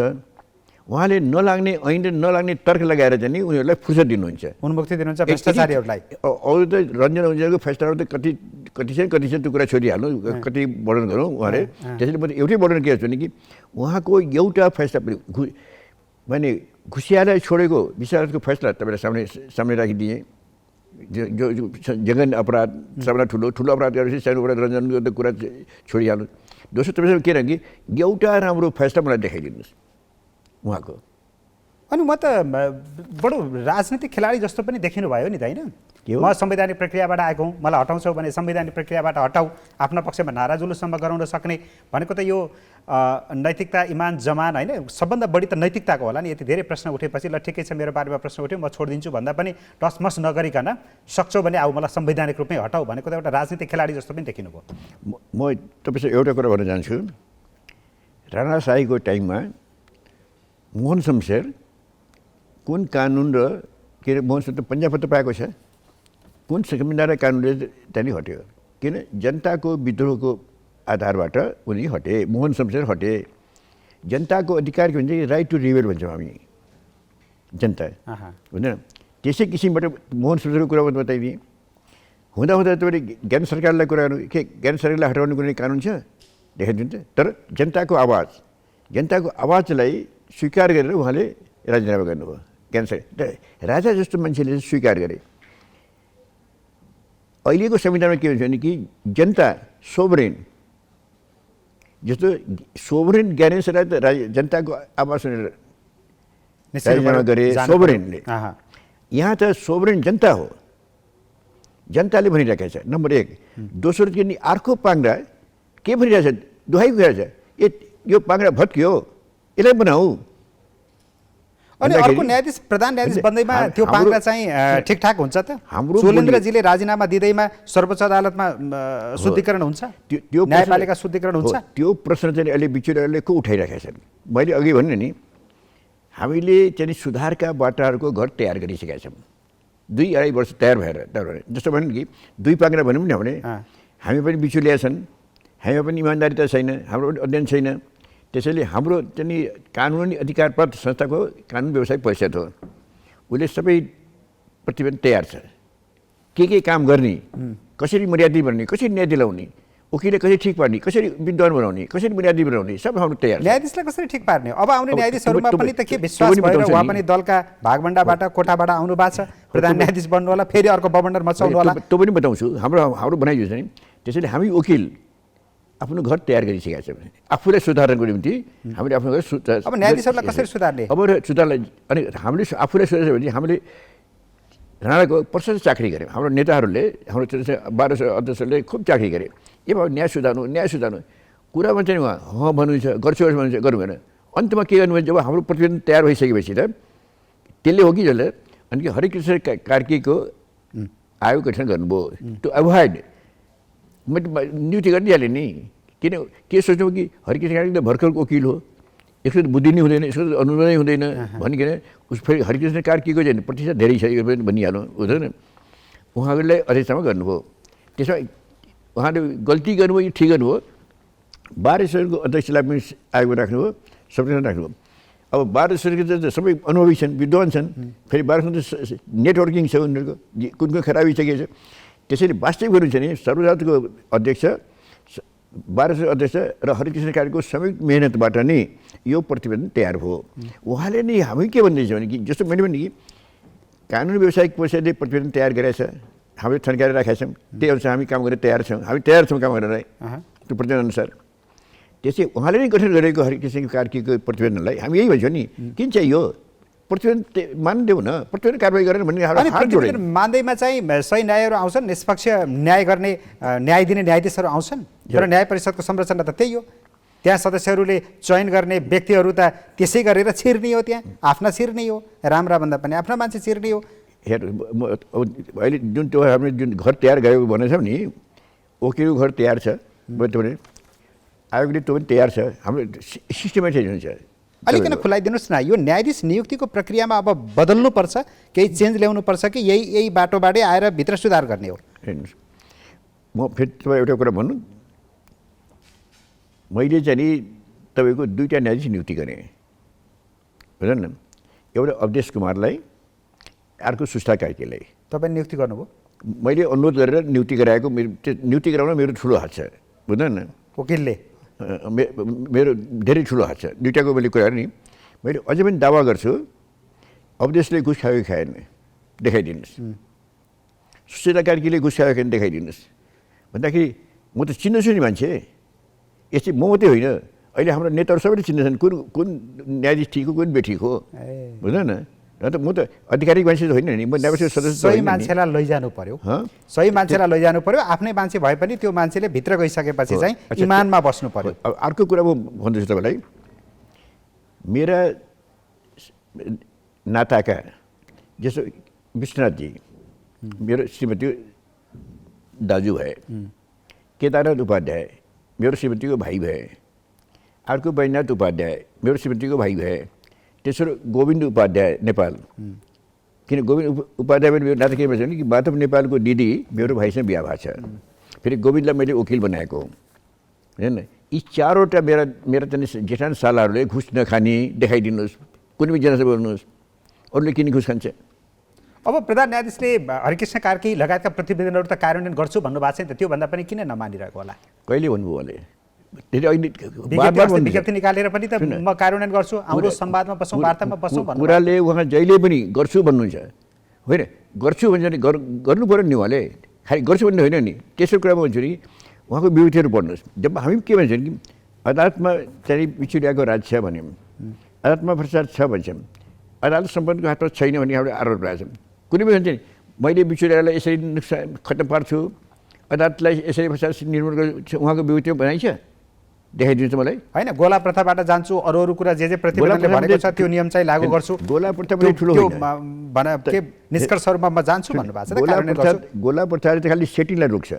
उहाँले नलाग्ने ऐन नलाग्ने तर्क लगाएर चाहिँ उनीहरूलाई फुर्सद दिनुहुन्छ, उन्मुक्ति दिनुहुन्छ भ्रष्टाचारीहरूलाई। अरू त रञ्जन उन्जनको फैसलाहरू त कति छ त्यो कुरा छोडिहाल्नु, कति वर्णन गरौँ उहाँले। त्यसैले म एउटै वर्णन के गर्छु नि कि उहाँको एउटा फैसला पनि माने घुसियालाई छोडेको 20,000को फैसला तपाईँलाई सामने राखिदिएँ। जो जघन्य अपराध, सबभन्दा ठुलो अपराध गरेपछि सानो अपराध रञ्जनको त कुरा छोडिहाल्नु। दोस्रो तपाईँसँग के कि एउटा राम्रो फैसला मलाई देखाइदिनुहोस् उहाँको। अनि म त बडो राजनीतिक खेलाडी जस्तो पनि देखिनु भयो नि त, होइन? म संवैधानिक प्रक्रियाबाट आएको हुँ, मलाई हटाउँछौ भने संवैधानिक प्रक्रियाबाट हटाऊ, आफ्नो पक्षमा नारा जुलुससम्म गराउन सक्ने भनेको त यो नैतिकता, इमान, जमान, होइन? सबभन्दा बढी त नैतिकताको होला नि। यति धेरै प्रश्न उठेपछि ल ठिकै छ, मेरो बारेमा प्रश्न उठ्यो, म छोडिदिन्छु भन्दा पनि टसमस नगरिकन सक्छौ भने आऊ मलाई संवैधानिक रूपमै हटाऊ भनेको त एउटा राजनीतिक खेलाडी जस्तो पनि देखिनु भयो। म तपाईँसँग एउटा कुरा भन्न चाहन्छु। राणा शाहीको टाइममा मोहन शमशेर कुन कानुन र के अरे मोहन शमशेर पन्जाबमा त पाएको छ, कुन संविधान र कानुनले त्यहाँदेखि हट्यो? किन? जनताको विद्रोहको आधारबाट उनी हटे, मोहन शमशेर हटे। जनताको अधिकार के भन्छ, राइट टु रिबेल भन्छौँ हामी, जनता होइन? त्यसै किसिमबाट मोहन शमशेरको कुरा बताइदिएँ। हुँदा तपाईँले ज्ञान सरकारलाई कुरा गर्नु, के ज्ञान सरकारलाई हटाउने कुनै कानुन छ? देखाइदिन्छ। तर जनताको आवाजलाई स्वीकार गरेर उहाँले राजीनामा गर्नुभयो। ज्ञान सरकार राजा जस्तो मान्छेले स्वीकार गरे। अहिलेको संविधानमा के हुन्छ भने कि जनता सोभरेन, जस्तो सोभरेन ज्ञानेश्वरलाई त जनताको आवाज सुनेर राजीनामा गरे सोभरेनले। यहाँ त सोभरेन जनता हो, जनताले भनिरहेको छ, नम्बर 1। दोस्रो कि अर्को पाङ्ग्रा के भनिरहेछ, दुहाई गइरहेछ, यो पाङ्ग्रा भत्कियो, यसलाई बनाऊ। अनि अर्को न्यायाधीश, प्रधान न्यायाधीश बन्दैमा त्यो पाङ्ग्रा चाहिँ ठिकठाक हुन्छ त? चोलेन्द्रजीले राजीनामा दिँदैमा सर्वोच्च अदालतमा शुद्धिकरण हुन्छ, न्यायपालिका शुद्धिकरण हुन्छ? त्यो प्रश्न चाहिँ अहिले बिचुराहरूले को उठाइरहेका छन्। मैले अघि भने नि, हामीले चाहिँ सुधारका बाटाहरूको घर तयार गरिसकेका छौँ। 2-2.5 वर्ष तयार भएर जस्तो भन्यो कि 2 पाङ्ग्रा भनौँ न भने हामी पनि बिचुलिया छन्, हामीमा पनि इमान्दारिता छैन, हाम्रो पनि अध्ययन छैन। त्यसैले हाम्रो चाहिँ कानुनी अधिकार प्राप्त संस्थाको कानुन व्यवसाय परिषद हो, उसले सबै प्रतिवेदन तयार छ। के काम गर्ने, कसरी मर्यादा बनाउने, कसरी न्याय दिलाउने, वकिलले कसरी ठिक पार्ने, कसरी विद्वान बनाउने, कसरी मर्यादा बनाउने, सब हाम्रो तयार छ। न्यायाधीशलाई कसरी ठिक पार्ने? अब आउने न्यायाधीशहरूमा पनि त के विश्वास भएर उहाँ पनि दलका भागभण्डाबाट कोटाबाट आउनु भएको छ, प्रधान न्यायाधीश बन्नु होला, फेरि अर्को बबन्डर मचाउनु होला। त्यो पनि बताउँछु। हाम्रो भनाइ छ नि। त्यसैले हामी वकिल आफ्नो घर तयार गरिसकेका छौँ। आफूलाई सुधार्नको निम्ति हामीले आफ्नो घर अब न्यायाधीशहरूलाई कसरी सुधार्ने? अब सुधारलाई अनि हामीले आफूलाई सुधार्छ भने हामीले राणाको प्रशस्त चाकरी गऱ्यौँ। हाम्रो नेताहरूले, हाम्रो 1200 अध्यक्षहरूले खुब चाकरी गरे। अब न्याय सुधार्नु कुरामा चाहिँ उहाँ भन्नुहुन्छ, गर्छु भन्नुहुन्छ, गरौँ होइन। अन्तमा के गर्नु भने जब हाम्रो प्रतिवेदन तयार भइसकेपछि त त्यसले हो कि जसले अनि हरिकृष्ण कार्कीको आयोग गठन गर्नुभयो टु एभोइड मैले नियुक्ति गरिदिइहालेँ नि। किन के सोच्नु कि हरिकृष्ण कार्की त भर्खर वकिल हो, यसको त बुद्धि नै हुँदैन, यसको त अनुभव नै हुँदैन भनिकन उस फेरि हरिकृष्ण कार्कीको चाहिँ प्रतिशत धेरै छ यो पनि भनिहालौँ हुँदैन। उहाँहरूले अध्यक्षमा गर्नुभयो। त्यसमा उहाँले गल्ती गर्नुभयो कि ठिक गर्नुभयो, बार एसोसिएसनको अध्यक्षलाई पनि आयोगमा राख्नुभयो, सबैजना राख्नुभयो। अब बार एसोसिएसनको त सबै अनुभवी छन्, विद्वान छन्, फेरि बार एसोसिएसनको नेटवर्किङ छ उनीहरूको, कुन कुन खराबी छ के छ। त्यसैले वास्तविक गर्नु छ नि सर्वजातको अध्यक्ष, बार एसोसिएसनको अध्यक्ष र हरिकृष्ण कार्कीको संयुक्त मेहनतबाट नै यो प्रतिवेदन तयार भयो। उहाँले नै हामी के भन्दैछ भने कि जस्तो मैले भने कि कानुन व्यवसायिक परिषदले प्रतिवेदन तयार गरेछ, हामीले थन्काएर राखेका छौँ, त्यही अनुसार हामी काम गर्न तयार छौँ, हामी तयार छौँ काम गर्नलाई त्यो प्रतिवेदन अनुसार। त्यसै उहाँले नै गठन गरेको हरिकृष्ण कार्कीको प्रतिवेदनलाई हामी यही भन्छौँ नि, किन चाहिँ यो प्रतिवेदन मानिदेऊ न, प्रतिवेदन कारवाही गरेर भन्ने हात जोडेन। मान्दैमा चाहिँ सही न्यायहरू आउँछन्, निष्पक्ष न्याय गर्ने न्याय दिने न्यायाधीशहरू आउँछन्, तर न्याय परिषदको संरचना त त्यही हो। त्यहाँ सदस्यहरूले चयन गर्ने व्यक्तिहरू त त्यसै गरेर छिर्ने हो, त्यहाँ आफ्ना छिर्ने हो, राम्रा भन्दा पनि आफ्ना मान्छे छिर्ने हो। हेर अहिले जुन त्यो हामीले जुन घर तयार गरेको भनेछौँ नि, वकिलको घर तयार छ भने आयोगले त्यो पनि तयार छ, हाम्रो सिस्टमेटिक हुन्छ। अलिकन खुलाइदिनुहोस् न, यो न्यायाधीश नियुक्तिको प्रक्रियामा अब बदल्नुपर्छ, केही चेन्ज ल्याउनुपर्छ कि यही बाटोबाटै आएर भित्र सुधार गर्ने हो? हेर्नुहोस्, म फेरि तपाईँ एउटा कुरा भन्नु, मैले चाहिँ नि तपाईँको 2टा न्यायाधीश नियुक्ति गरेँ बुझ्नु न, एउटा अवधेश कुमारलाई, अर्को सुष्ठा कार्कीलाई। तपाईँ नियुक्ति गर्नुभयो? मैले अनुरोध गरेर नियुक्ति गराएको, मेरो त्यो नियुक्ति गराउन मेरो ठुलो हात छ बुझ्नु न। वकिलले मेरो धेरै ठुलो हात छ, 2टाको मैले कुरा नि। मैले अझै पनि दावा गर्छु अवधेशले घुस खायो कि खाएन देखाइदिनुहोस्, सुशीला कार्कीले घुस खायो कि देखाइदिनुहोस् भन्दाखेरि म त चिन्दैछु नि मान्छे। यस्तै म मात्रै होइन, अहिले हाम्रो नेताहरू सबैले चिन्दैछन् कुन कुन न्यायाधीश ठिक हो कुन बेठिक हो बुझ्नु न। म त आधिकारिक मान्छे होइन नि, म न्यायाधीश सदस्य। सही मान्छेलाई लैजानु पर्यो, सही मान्छेलाई लैजानु पर्यो, आफ्नै मान्छे भए पनि त्यो मान्छेले भित्र गइसकेपछि चाहिँ इमानमा बस्नु पर्यो। अब अर्को कुरा म भन्दैछु तपाईँलाई, मेरा नाताका जस्तो विश्वनाथजी मेरो श्रीमती दाजु भए, केदारनाथ उपाध्याय मेरो श्रीमतीको भाइ भए, अर्को बैजनाथ उपाध्याय मेरो श्रीमतीको भाइ भए, तेस्रो गोविन्द उपाध्याय नेपाल, किन गोविन्द उपाध्याय पनि मेरो नाता के भन्छ भने कि माधव नेपालको दिदी मेरो भाइसँग बिहा भएको छ, फेरि गोविन्दलाई मैले वकिल बनाएको होइन। यी 4वटा मेरा चाहिँ जेठान सालाहरूले घुस नखाने देखाइदिनुहोस्, कुनै पनि जनासँग बोल्नुहोस्, अरूले किन घुस खान्छ। अब प्रधान न्यायाधीशले हरिकृष्ण कार्की लगायतका प्रतिवेदनहरू त कार्यान्वयन गर्छु भन्नुभएको छ नि त, त्योभन्दा पनि किन नमानिरहेको होला? कहिले भन्नुभयो उहाँले? विज्ञप्ति निकालेर पनि त म कार्यान्वयन गर्छु, आउँदो संवादमा बसौँ, वार्तामा बसौँ भन्नु कुराले उहाँ जहिले पनि गर्छु भन्नुहुन्छ होइन, गर्छु भन्छ भने गर्नु पऱ्यो नि, उहाँले खालि गर्छु भन्ने होइन नि। तेस्रो कुरा म भन्छु नि, उहाँको विभूतिहरू पढ्नुहोस्। जब हामी के भन्छौँ कि अदालतमा चाहिँ बिचुलियाको राज छ भन्यौँ, अदालतमा भ्रष्टाचार छ भन्छौँ, अदालत सम्पन्नको हातमा छैन भन्ने हाम्रो आरोप राख्छौँ। कुनै पनि भन्छ नि मैले बिचुलियालाई यसरी खत्तम पार्छु, अदालतलाई यसरी भ्रष्टाचार निर्मूल गर्छु, उहाँको विभूति बनाइछ देखाइदिन्छ मलाई? होइन, गोला प्रथाबाट जान्छु, अरू कुरा जे प्रतिवेदनले भनेको छ त्यो नियम चाहिँ लागू गर्छु, गोला प्रथा पनि ठुलो के निष्कर्षहरूमा म जान्छु भन्नुभएको छ। गोला प्रथाले त खालि सेटिङलाई रोक्छ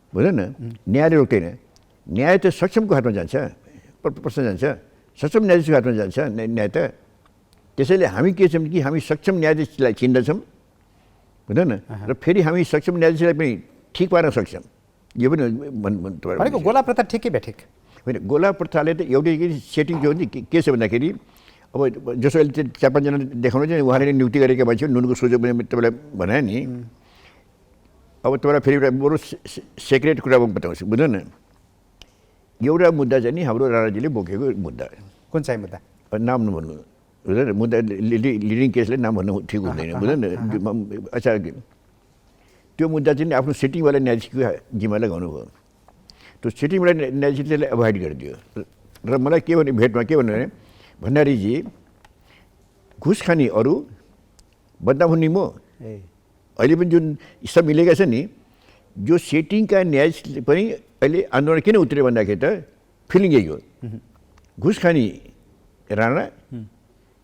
बुझ्नु न, न्यायले रोक्दैन। न्याय त सक्षमको हातमा जान्छ, प्रश्न जान्छ, सक्षम न्यायाधीशको हातमा जान्छ न्याय त। त्यसैले हामी के छौँ कि हामी सक्षम न्यायाधीशलाई चिन्दछौँ बुझ्नु न, र फेरि हामी सक्षम न्यायाधीशलाई पनि ठिक पार्न सक्छौँ। यो पनि भनेको गोला प्रथा ठिकै बेठिक होइन। गोला प्रथाले त एउटै सेटिङ के हुन्छ के छ भन्दाखेरि, अब जसो अहिले 4-5जना देखाउनु चाहिँ उहाँले नियुक्ति गरेका मान्छे नुनको सोझो पनि तपाईँलाई भने नि। अब तपाईँलाई फेरि एउटा बरु सेक्रेट कुरा म बताउँछु बुझ्नु न। एउटा मुद्दा चाहिँ नि हाम्रो राणाजीले बोकेको मुद्दा। कुन चाहिँ मुद्दा? नाम नभन्नु बुझ्नु न, मुद्दा लिडिङ केसले नाम भन्नु ठिक हुँदैन बुझ्नु न। अच्छा, त्यो मुद्दा चाहिँ आफ्नो सिटिङवाला न्यायाधीशको जिम्मा लगाउनु भयो। त्यो सिटिङवाला न्यायाधीशले त्यसलाई एभोइड गरिदियो। र मलाई के भने भेटमा के भन्नु भने, भण्डारीजी घुस खाने अरू बदनाम हुने म, अहिले पनि जुन सब मिलेका छ नि, जो सिटिङका न्यायाधीशले पनि अहिले आन्दोलन किन उत्रे भन्दाखेरि त फिलिङ यही हो, घुस खाने राणा,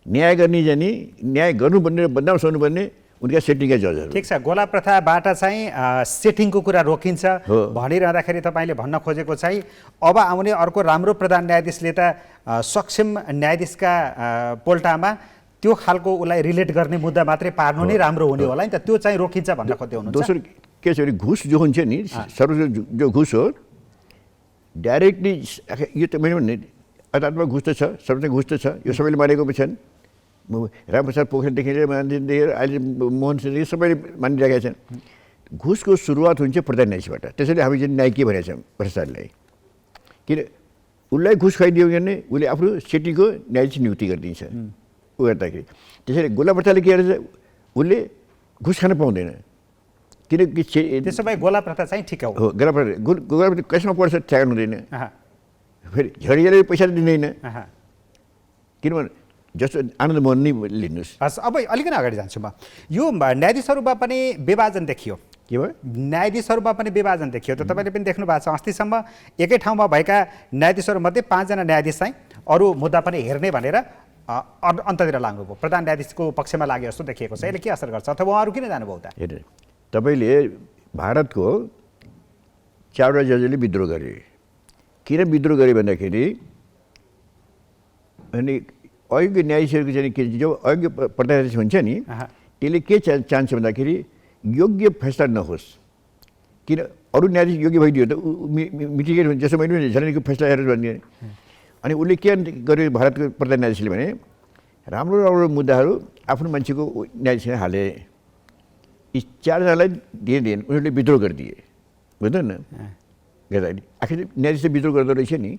न्याय गर्ने जाने, न्याय गर्नुपर्ने र बदनाम सुन्नुपर्ने उनका सेटिङका जजहरू। ठिक छ, गोला प्रथाबाट चाहिँ सेटिङको कुरा रोकिन्छ हो। भनिरहँदाखेरि तपाईँले भन्न खोजेको चाहिँ अब आउने अर्को राम्रो प्रधान न्यायाधीशले त सक्षम न्यायाधीशका पोल्टामा त्यो खालको उसलाई रिलेट गर्ने मुद्दा मात्रै पार्नु नै राम्रो हुने होला नि त, त्यो चाहिँ रोकिन्छ भन्न खोज्दै हुनुहुन्छ। दोस्रो के छ भने घुस जो हुन्छ नि सर्वोच्च जो घुस हो डाइरेक्टली यो त मैले भन्ने अदालतमा घुस त छ, सर्वोच्च घुस त छ, यो सबैले मानेको पनि छन्। रामप्रसाद पोखरेलदेखि लिएर मानसिंहदेखि अहिले मोहन सिंहदेखि सबैले मानिरहेका छन्। घुसको सुरुवात हुन्छ प्रधान न्यायाधीशबाट। त्यसैले हामी चाहिँ न्याय के भनेका छौँ भ्रष्टाचारलाई, किन उसलाई घुस खुवाइदियो भने उसले आफ्नो सेटिङको न्यायाधीश नियुक्ति गरिदिन्छ ऊ गर्दाखेरि। त्यसैले गोला प्रथाले के गर्छ, उसले घुस खान पाउँदैन, किनकि त्यसो भए गोला प्रथा चाहिँ ठिक हो। गोला प्रथा कसमा पर्छ ठेगान हुँदैन, फेरि झडियाले पैसा दिँदैन, किनभने जस्तो आनन्द मोहन नै लिनुहोस्। हस्, अब अलिकति अगाडि जान्छु म। यो न्यायाधीशहरूमा पनि विभाजन देखियो, के भयो न्यायाधीशहरूमा पनि विभाजन देखियो। त तपाईँले पनि देख्नु भएको छ, अस्तिसम्म एकै ठाउँमा भएका न्यायाधीशहरूमध्ये 5 जना न्यायाधीश चाहिँ अरू मुद्दा पनि हेर्ने भनेर अन्ततिर लाग्नुभयो, प्रधान न्यायाधीशको पक्षमा लागे जस्तो देखिएको छ। यसले के असर गर्छ, अथवा उहाँहरू किन जानुभयो त? हेर्नु, तपाईँले भारतको 4 वटा जजले विद्रोह गरे। किन विद्रोह गरे भन्दाखेरि अनि अयोग्य न्यायाधीशहरूको चाहिँ के जो अयोग्य प्रधान न्यायाधीश हुन्छ नि त्यसले के चाहन्छ भन्दाखेरि योग्य फैसला नहोस्। किन अरू न्यायाधीश योग्य भइदियो त मिटिगेट हुन्छ, जस्तो मैले झरेको फैसला हेरेर भनिदिएँ। अनि उसले के गर्यो भारतको प्रधान न्यायाधीशले भने राम्रो राम्रो मुद्दाहरू आफ्नो मान्छेको न्यायाधीशले हाले, यी 4 जनालाई दिएन, उनीहरूले विद्रोह गरिदिए, बुझ्दैन गर्दाखेरि आखिर न्यायाधीशले विद्रोह गर्दो रहेछ नि।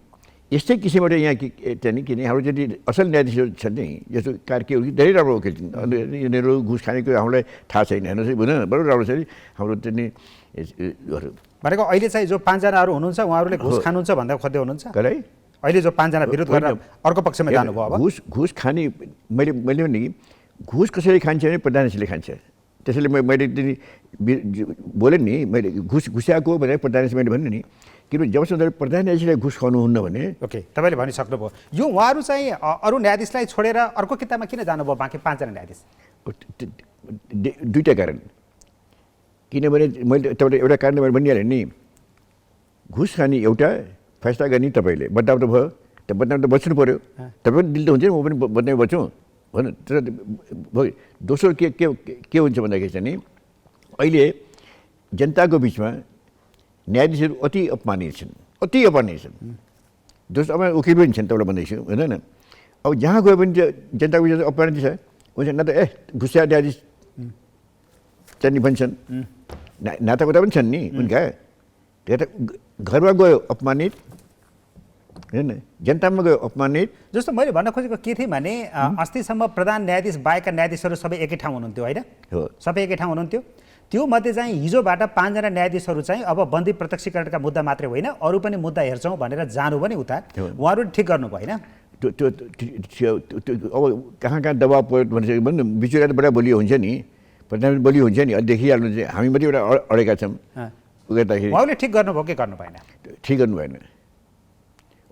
यस्तै किसिमबाट यहाँ चाहिँ किन हाम्रो जति असल न्यायाधीशहरू छन् नि, जस्तो कार्की धेरै राम्रो वकिल छन्, यिनीहरू घुस खानेको हामीलाई थाहा छैन, हेर्नुहोस् बुझ्दैन, बरु राम्रो छ नि हाम्रो चाहिँ भनेको अहिले चाहिँ जो 5 जनाहरू हुनुहुन्छ उहाँहरूले घुस खानुहुन्छ भन्दा खोज्दै हुनुहुन्छ है। अहिले जो 5 जना विरोध गरेर अर्को पक्षमा जानुभयो। अब घुस खाने मैले भने कि घुस कसरी खान्छ भने प्रधान न्यायाधीशले खान्छ। त्यसैले मैले बोलेँ नि, मैले घुस्याएको भनेर प्रधान न्यायाधीश मैले भने नि, किनभने जबसम्म प्रधान न्यायाधीशलाई घुस खुवाउनुहुन्न भने। ओके, तपाईँले भनिसक्नुभयो। यो उहाँहरू चाहिँ अरू न्यायाधीशलाई छोडेर अर्को किताबमा किन जानुभयो बाँकी 5 जना न्यायाधीश? दुईवटा कारण, किनभने मैले तपाईँले एउटा कारण मैले भनिहालेँ नि, घुस खाने एउटा फैसला गर्ने तपाईँले बदनाम त भयो, त बदनाम त बच्नु पऱ्यो, तपाईँ पनि दिल त हुन्छ नि, म पनि बदनामी बच्छु भन। तर भयो दोस्रो के हुन्छ भन्दाखेरि चाहिँ नि अहिले जनताको बिचमा न्यायाधीशहरू अति अपमानित छन्, अति अपमानित छन्। दोस्रो अब वकिल पनि छन्, तपाईँलाई भन्दैछु होइन। अब जहाँ गयो भने जनताको बिचमा अपमानित छ, हुन्छ न त घुसिया न्यायाधीश चाहिँ भन्छन्, नातागोता पनि छन् नि उनका। घरमा गयो अपमानित होइन, जनतामा गयो अपमानित। जस्तो मैले भन्न खोजेको के थिएँ भने अस्तिसम्म प्रधान न्यायाधीश बाहेकका न्यायाधीशहरू सबै एकै ठाउँ हुनुहुन्थ्यो होइन, सबै एकै ठाउँ हुनुहुन्थ्यो। त्यो मध्ये चाहिँ हिजोबाट 5 जना न्यायाधीशहरू चाहिँ अब बन्दी प्रत्यक्षीकरणका मुद्दा मात्रै होइन अरू पनि मुद्दा हेर्छौँ भनेर जानु पनि उता, उहाँहरू ठिक गर्नुभयो होइन। अब कहाँ कहाँ दबाब पऱ्यो भने भन्नु बिचरा त बडा बलियो हुन्छ नि, प्रधान बलियो हुन्छ नि, अहिले देखिहाल्नु चाहिँ हामी मात्रै एउटा अडेका छौँ। उहाँले ठिक गर्नुभयो कि गर्नु भएन? ठिक गर्नु भएन।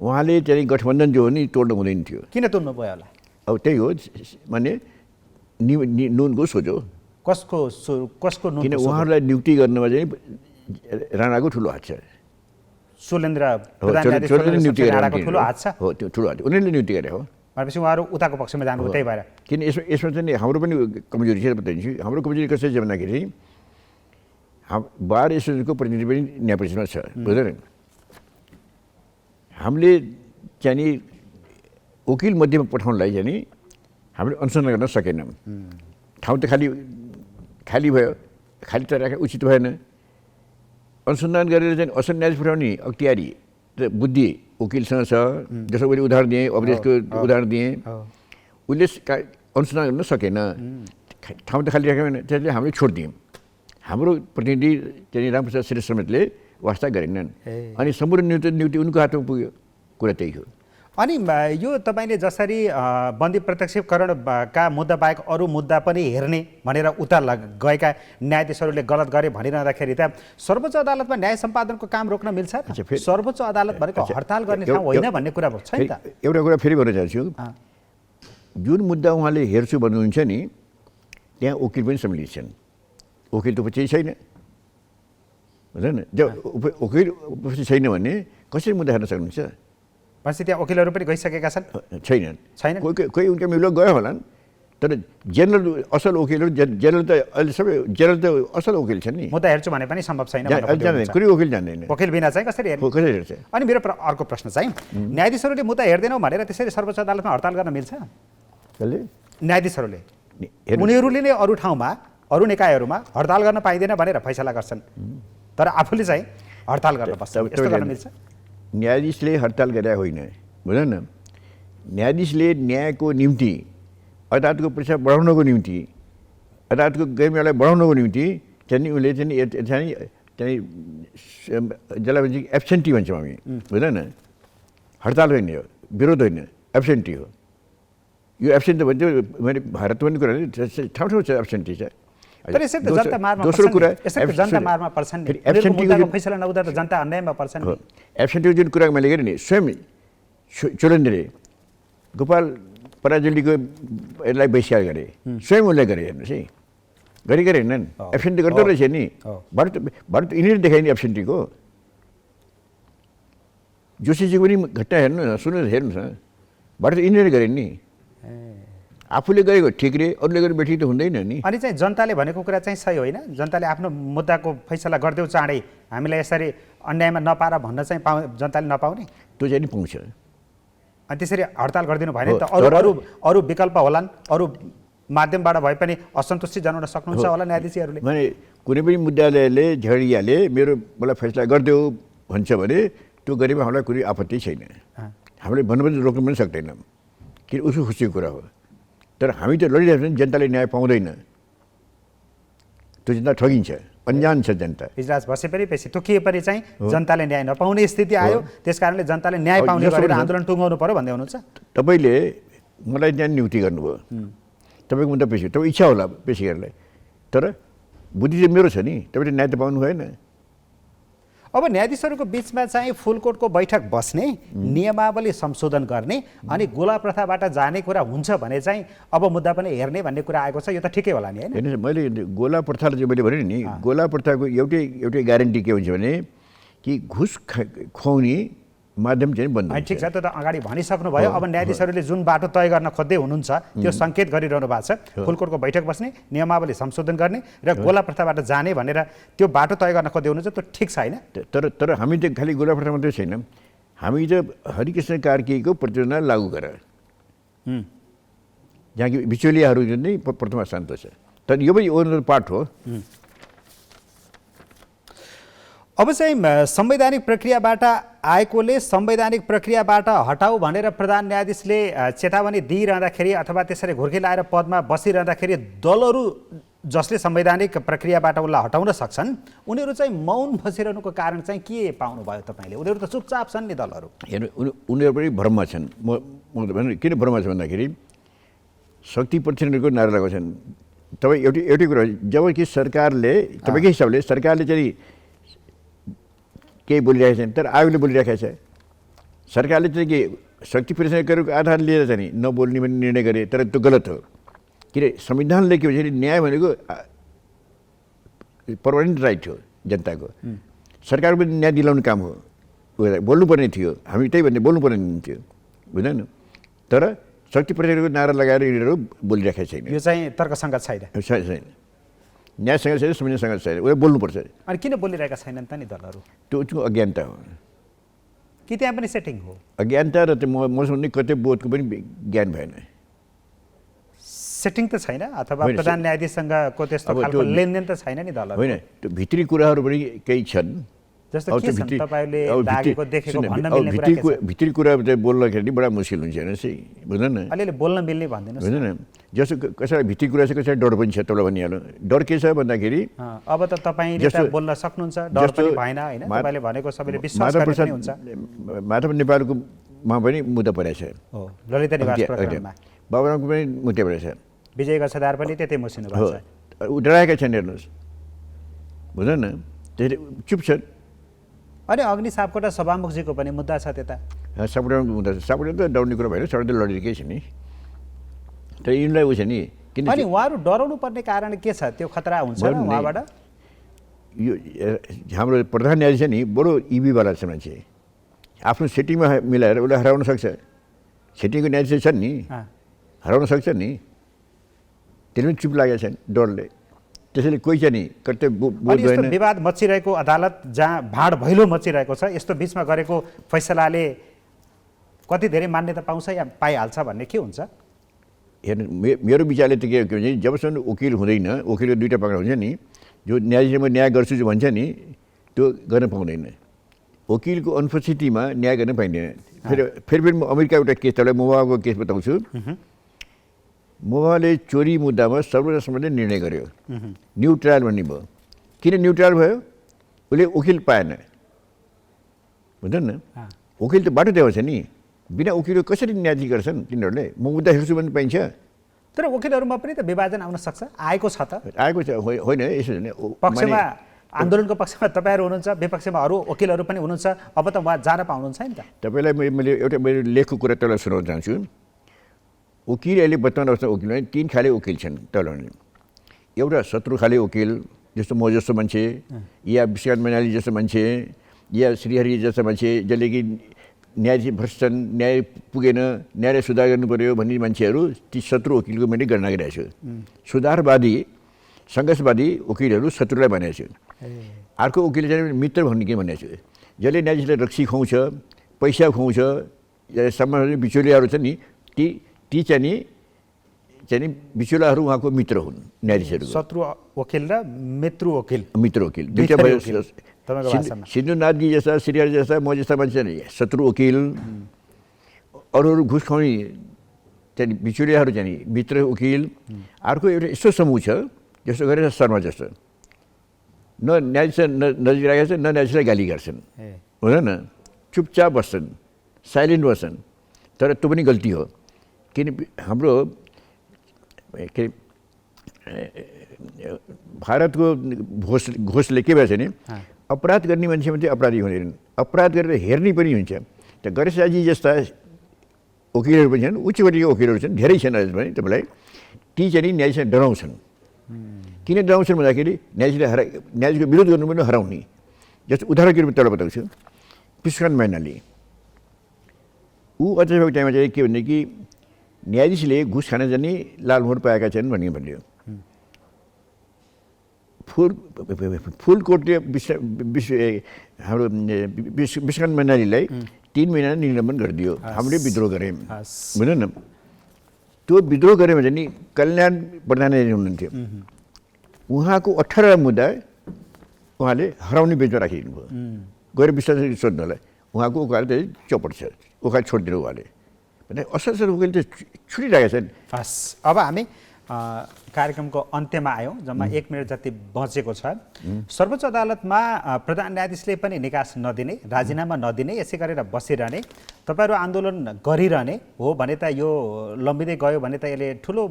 उहाँले चाहिँ गठबन्धन जो हो नि तोड्नु हुँदैन थियो। किन तोड्नु भयो होला? अब त्यही हो माने नुनको सोचो। कसको नुन? किन उहाँहरूलाई नियुक्ति गर्नमा चाहिँ राणाको ठुलो हात छ। सोलेन्द्र राणाको ठुलो हात छ। हो, त्यो ठुलो हात उनीहरूले नियुक्ति गरे हो। भनेपछि उहाँहरू उताको पक्षमा जानुभयो, त्यही भएर। किन यसमा चाहिँ हाम्रो पनि कमजोरी छ बताइदिन्छु। हाम्रो कमजोरी कसरी छ भन्दाखेरि बार एसोसिएसनको प्रतिनिधि पनि न्याय परिषदमा छ, बुझ्दैन। हामीले चाहिँ वकिल मध्येमा पठाउनलाई चाहिँ हामीले अनुसन्धान गर्न सकेनौँ। ठाउँ त खाली भयो, खाली त राखेर उचित भएन। अनुसन्धान गरेर चाहिँ असल न्यायाधीश पठाउने अख्तियारी र बुद्धि वकिलसँग छ। जस्तो मैले उदाहरण दिएँ, अवधेशको उदाहरण दिएँ, उसले अनुसन्धान गर्न सकेन, ठाउँ त खाली राखेको होइन। त्यसले हामीले छोडिदियौँ। हाम्रो प्रतिनिधि चाहिँ रामप्रसाद श्रेष्ठ समेतले वास्ता गरेनन्, अनि सम्पूर्ण नियुक्ति उनको हातमा पुग्यो। कुरा त्यही हो। अनि यो तपाईँले जसरी बन्दी प्रत्यक्षीकरणका मुद्दा बाहेक अरू मुद्दा पनि हेर्ने भनेर उता गएका न्यायाधीशहरूले गलत गरे भनिरहँदाखेरि त सर्वोच्च अदालतमा न्याय सम्पादनको काम रोक्न मिल्छ? सर्वोच्च अदालत भनेको हडताल गर्ने ठाउँ होइन भन्ने कुरा छैन त? एउटा कुरा फेरि भन्न चाहन्छु, जुन मुद्दा उहाँले हेर्छु भन्नुहुन्छ नि त्यहाँ वकिल पनि सम्मिलित छन्। वकिल त उपस्थित छैन, बुझ्दैन? जब वकिल उपस्थित छैन भने कसरी मुद्दा हेर्न सक्नुहुन्छ? भनेपछि त्यहाँ वकिलहरू पनि गइसकेका छन्? छैनन्। छैन? कोही उनका मिलो गयो होलान्, तर जेनरल असल वकिलहरू जेनरल त अहिले सबै जेनरल त असल वकिल छन् नि। मुद्दा हेर्छु भने पनि सम्भव छैन। जान्दैन, कुनै वकिल जान्दैन। वकिल बिना चाहिँ कसरी हेर्ने? कसरी हेर्छ? अनि मेरो अर्को प्रश्न चाहिँ न्यायाधीशहरूले मुद्दा हेर्दैनौ भनेर त्यसरी सर्वोच्च अदालतमा हडताल गर्न मिल्छ? कसले? न्यायाधीशहरूले उनीहरूले नै अरू ठाउँमा अरू निकायहरूमा हडताल गर्न पाइँदैन भनेर फैसला गर्छन्, तर आफूले चाहिँ हडताल गर्न बस्छ। यस्तो गर्न मिल्छ? न्यायाधीशले हडताल गरे होइन, बुझ्दैन? न्यायाधीशले न्यायको निम्ति, अदालतको पैसा बढाउनको निम्ति, अदालतको गरिमालाई बढाउनको निम्ति चाहिँ उसले चाहिँ जसलाई भन्छ एब्सेन्टी भन्छौँ हामी, बुझ्दैन? हडताल होइन, यो विरोध होइन, एब्सेन्टी हो। यो एब्सेन्टी भन्छ मैले भारत पनि कुरा ठाउँ ठाउँ छ एब्सेन्टी छ। तर यसरी त जनता मारमा दोस्रो कुरा यसरी जनता मारमा पर्छन् नि। एब्सेन्टीको फैसला नहुँदा त जनता अन्यायमा पर्छन् नि। एब्सेन्टीको जुन कुरा मैले गरेँ नि, स्वयं चोलेन्द्रले गोपाल पराजुलीको यसलाई बहिष्कार गरे, स्वयं उसले गरे। हेर्नुहोस् है, गरे हेर्नन्, एब्सेन्टी गर्दो रहेछ नि। भारत यिनीहरू देखाइने एब्सेन्टीको। जोशीजीको पनि घटना हेर्नु हेर्नुहोस् न, भारत यिनीहरू गरे नि। आफूले गरेको ठिक रे, अरूले गरेर बेठी त हुँदैन नि। अनि चाहिँ जनताले भनेको कुरा चाहिँ सही होइन? जनताले आफ्नो मुद्दाको फैसला गरिदेऊ चाँडै, हामीलाई यसरी अन्यायमा नपाएर भन्न चाहिँ जनताले नपाउने? त्यो चाहिँ नि पाउँछ। अनि त्यसरी हडताल गरिदिनु भएन त अरू विकल्प होलान्, अरू माध्यमबाट भए पनि असन्तुष्टि जनाउन सक्नुहुन्छ होला न्यायाधीशहरूले? भने कुनै पनि मुद्दालयले झडियाले मलाई फैसला गरिदेऊ भन्छ भने त्यो गरेमा हामीलाई कुनै आपत्ति छैन। हामीले भन्नु पनि रोक्नु पनि सक्दैनौँ, किन उसको खुसीको कुरा हो। तर हामी त लडिरहेको छौँ, जनताले न्याय पाउँदैन, त्यो जनता ठगिन्छ, अन्जान छ जनता। इजलास बसे पनि पछि तोकिए पनि चाहिँ जनताले न्याय नपाउने स्थिति आयो, त्यस कारणले जनताले न्याय पाउने गरेर आन्दोलन टुङ्गाउनु पर्यो भन्दै हुनुहुन्छ? तपाईँले मलाई त्यहाँ नियुक्ति गर्नुभयो, तपाईँको मुद्दा पेसी, तपाईँ इच्छा होला पेसी गर्नलाई, तर बुद्धि चाहिँ मेरो छ नि, तपाईँले न्याय त पाउनु भएन। अब न्यायाधीशहरूको बिचमा चाहिँ फुलकोटको बैठक बस्ने, नियमावली संशोधन गर्ने अनि गोला प्रथाबाट जाने कुरा हुन्छ भने चाहिँ अब मुद्दा पनि हेर्ने भन्ने कुरा आएको छ। यो त ठिकै होला नि, होइन? हेर्नुहोस्, मैले गोला प्रथालाई चाहिँ मैले भने नि, गोला प्रथाको एउटै ग्यारेन्टी के हुन्छ भने कि घुस खुवाउने माध्यम चाहिँ बन्द हुन्छ। ठिक छ, त्यो त अगाडि भनिसक्नु भयो। अब न्यायाधीशहरूले जुन बाटो तय गर्न खोज्दै हुनुहुन्छ त्यो सङ्केत गरिरहनु भएको छ, फुलकोटको बैठक बस्ने, नियमावली संशोधन गर्ने र गोला प्रथाबाट जाने भनेर त्यो बाटो तय गर्न खोज्दै हुनुहुन्छ, त्यो ठिक छैन। तर हामी त खालि गोला प्रथा मात्रै छैन, हामी त हरिकृष्ण कार्कीको प्रचोदना लागू गर, जहाँ कि बिचौलियाहरू नै प्रथम स्थान छ। तर यो पनि ओरिजिनल पार्ट हो। अब चाहिँ संवैधानिक प्रक्रियाबाट आएकोले संवैधानिक प्रक्रियाबाट हटाऊ भनेर प्रधान न्यायाधीशले चेतावनी दिइरहँदाखेरि अथवा त्यसरी घुर्की लाएर पदमा बसिरहँदाखेरि दलहरू जसले संवैधानिक प्रक्रियाबाट उसलाई हटाउन सक्छन् उनीहरू चाहिँ मौन बसिरहनुको कारण चाहिँ के पाउनुभयो तपाईँले? उनीहरू त चुपचाप छन् नि दलहरू। हेर्नु, उनीहरू पनि भ्रममा छन्। म किन भ्रममा छ भन्दाखेरि शक्ति प्रतिनिधिको नारा लगाएको छन्। तपाईँ एउटै कुरा, जब कि सरकारले तपाईँकै हिसाबले सरकारले चाहिँ केही बोलिरहेको छैन, तर आयोगले बोलिरहेको छ। सरकारले चाहिँ के शक्ति प्रतिनिधिको आधार लिएर चाहिँ नबोल्ने भन्ने निर्णय गरे, तर त्यो गलत हो। किन संविधानले के भन्छ, न्याय भनेको पर्मानेन्ट राइट हो जनताको। सरकारको पनि न्याय दिलाउने काम हो, बोल्नुपर्ने थियो। हामी त्यही भन्ने बोल्नुपर्ने थियो, बुझ्दैन? तर शक्ति प्रतिनिधिको नारा लगाएर यिनीहरू बोलिरहेको छैन। यो चाहिँ तर्कसङ्गत छैन। छैन, न्यायसँग छैन, संविधानसँग छैन, उसले बोल्नुपर्छ। अनि किन बोलिरहेका छैनन् त नि दलहरू? त्यो उसको अज्ञानता हो कि त्यहाँ पनि सेटिङ हो? अज्ञानता र त्यो मसँग कतै बोधको पनि ज्ञान भएन। सेटिङ त छैन अथवा प्रधान न्यायाधीशसँगको त्यस्तो खालको लेनदेन त छैन नि दलहरू? होइन, त्यो भित्री कुराहरू पनि केही छन्। जस्तो के छन् तपाईँले लागेको देखेको भन्न मिल्ने कुरा के छ? भित्री कुरा चाहिँ बोल्दाखेरि बडा मुस्किल हुन्छ, हेर्नुहोस् है, बुझ्दैन? अलिअलि बोल्न मिल्ने भनिदिनुहोस्। बुझ्दैन? जस्तो कसैलाई भित्री कुरा छ, कसैलाई डर पनि छ, तपाईँलाई भनिहाल्नु। डर के छ भन्दाखेरि अब त तपाईँले त बोल्न सक्नुहुन्छ, डर पनि भएन, होइन? तपाईँले भनेको सबैले विश्वास गर्ने पनि हुन्छ। माधव नेपालकोमा पनि मुद्दा परेको छ, हो, ललिता निवास प्रकरणमा बाबुरामको पनि मुद्दा परेको छ, विजय गच्छदार पनि त्यतै मुसिनु भएको छ। डराएका छन्, हेर्नुहोस्, बुझ्दैन? त्यसले चुप छन्। अनि अग्नि सापकोटा सभामुखजीको पनि मुद्दा छ त्यता। सापकोटाको मुद्दा छ, सापकोटा त डराउने कुरा भएन, सडक त लडिरहेकै छ नि। तर यिनीलाई उ छ नि, किन अनि उहाँहरू डराउनु पर्ने कारण के छ? त्यो खतरा हुन्छ र उहाँबाट? यो हाम्रो प्रधान न्यायाधीश नि बडो इबीवाला छ मान्छे, आफ्नो सेटिङमा मिलाएर उसलाई हराउन सक्छ। सेटिङको न्यायाधीश छन् नि, हराउन सक्छ नि, त्यसले पनि चुप लागेका छन् डरले। त्यसैले कोही चाहिँ नि कतै अनि यस्तो विवाद मचिरहेको, अदालत जहाँ भाड भैलो मचिरहेको छ, यस्तो बिचमा गरेको फैसलाले कति धेरै मान्यता पाउँछ या पाइहाल्छ भन्ने के हुन्छ? हेर्नु, मेरो विचारले त के भन्छ, जबसम्म वकिल हुँदैन, वकिलको दुईवटा पक्ष हुन्छ नि, जो न्यायाधीशमा न्याय गर्छु जो भन्छ नि, त्यो गर्न पाउँदैन। वकिलको अनुपस्थितिमा न्याय गर्न पाइँदैन। फेरि म अमेरिका एउटा केस, तपाईँलाई मोबाको केस बताउँछु। मोबाले चोरी मुद्दामा सर्वोच्चसम्मले निर्णय गर्यो, न्यू ट्रायल भन्ने भयो। किन न्यू ट्रायल भयो? उसले वकिल पाएन, हुन्छ नि, वकिल त बाटो देखाउँछ नि, बिना वकिलको कसरी न्यायाधीश गर्छन् तिनीहरूले? म मुद्दा हेर्छु भने पाइन्छ। तर वकिलहरूमा पनि त विभाजन आउन सक्छ, आएको छ त। आएको छ, होइन यसो पक्षमा आन्दोलनको पक्षमा तपाईँहरू हुनुहुन्छ, विपक्षमा अरू वकिलहरू पनि हुनुहुन्छ, अब त उहाँ जान पाउनुहुन्छ नि त। तपाईँलाई मैले एउटा मेरो लेखको कुरा तपाईँलाई सुनाउन चाहन्छु। वकिल अहिले वर्तमान अवस्थामा वकिल भने 3 खाले वकिल छन् तपाईँलाई। एउटा शत्रु खाले वकिल, जस्तो म जस्तो मान्छे, या विश्वनाथ मैनाली जस्तो मान्छे, या श्रीहरि जस्तो मान्छे, जसले कि न्यायाधीश भ्रष्टन, न्याय पुगेन, न्यायलाई सुधार गर्नु पर्यो भन्ने मान्छेहरू, ती शत्रु वकिलको मैले गणना गरिरहेको छु। सुधारवादी, सङ्घर्षवादी वकिलहरू शत्रुलाई भनेको छु। अर्को वकिल चाहिँ मित्र भन्ने के भनेको छु, जसले न्यायाधीशलाई रक्सी खुवाउँछ, पैसा खुवाउँछ, सम्मान बिचौलियाहरू छन् नि, ती चाहिँ नि बिचौलाहरू उहाँको मित्र हुन् न्यायाधीशहरू। शत्रु वकिल र मित्र वकिल, दुईवटा भयो। सिन्धुनाथजी जस्ता, श्रीहरि जस्ता, म जस्ता मान्छे शत्रु वकिल, अरू घुस खुवाउने चाहिँ बिचौलियाहरू चाहिँ मित्र वकिल। अर्को एउटा यस्तो समूह छ जस्तो गरेर शर्मा जस्तो, न न्यायाधीश नजिक राखेका छन्, न न्यायाधीशलाई गाली गर्छन्, हुँदैन, चुपचाप बस्छन्, साइलेन्ट बस्छन्। तर त्यो पनि गल्ती हो, किन हाम्रो के भारतको घोषले के भएछ भने अपराध गर्ने मान्छे मात्रै अपराधी हुँदैनन्, अपराध गरेर हेर्ने पनि हुन्छ। त गणेशजी जस्ता वकिलहरू पनि छन्, उच्च कोटिको वकिलहरू छन्, धेरै छन् अझ पनि। तपाईँलाई ती चाहिँ नि न्यायाधीशलाई डराउँछन्। किन डराउँछन् भन्दाखेरि न्यायाधीशको विरोध गर्नु पनि हराउने। जस्तो उदाहरणको रूपमा तपाईँलाई बताउँछु, विश्वनाथ मैनाली, ऊ अध्यक्षको टाइममा चाहिँ के भने कि न्यायाधीशले घुस खान जाने लालमोहर पाएका छन् भन्यो। फुल कोर्टले हाम्रो विश्वनाथ मैनालीलाई 3 महिना निलम्बन गरिदियो। हामीले विद्रोह गऱ्यौँ, बुझ्नु न। त्यो विद्रोह गरेमा चाहिँ नि कल्याण प्रधान हुनुहुन्थ्यो, उहाँको 18 मुद्दा उहाँले हराउने बेचमा राखिदिनु भयो। गएर विश्वास सोध्नुलाई उहाँको उकालो चाहिँ चौपट छ, उकालो छोडिदिनु उहाँले भने असल वकिल त छुटिरहेका छन्। हस्, अब हामी कार्यक्रमको अन्त्यमा आयौँ, जम्मा 1 मिनट जति बचेको छ। सर्वोच्च अदालतमा प्रधान न्यायाधीशले पनि निकास नदिने, राजीनामा नदिने, यसै गरेर बसिरहने, तपाईँहरू आन्दोलन गरिरहने हो भने त यो लम्बिँदै गयो भने त यसले ठुलो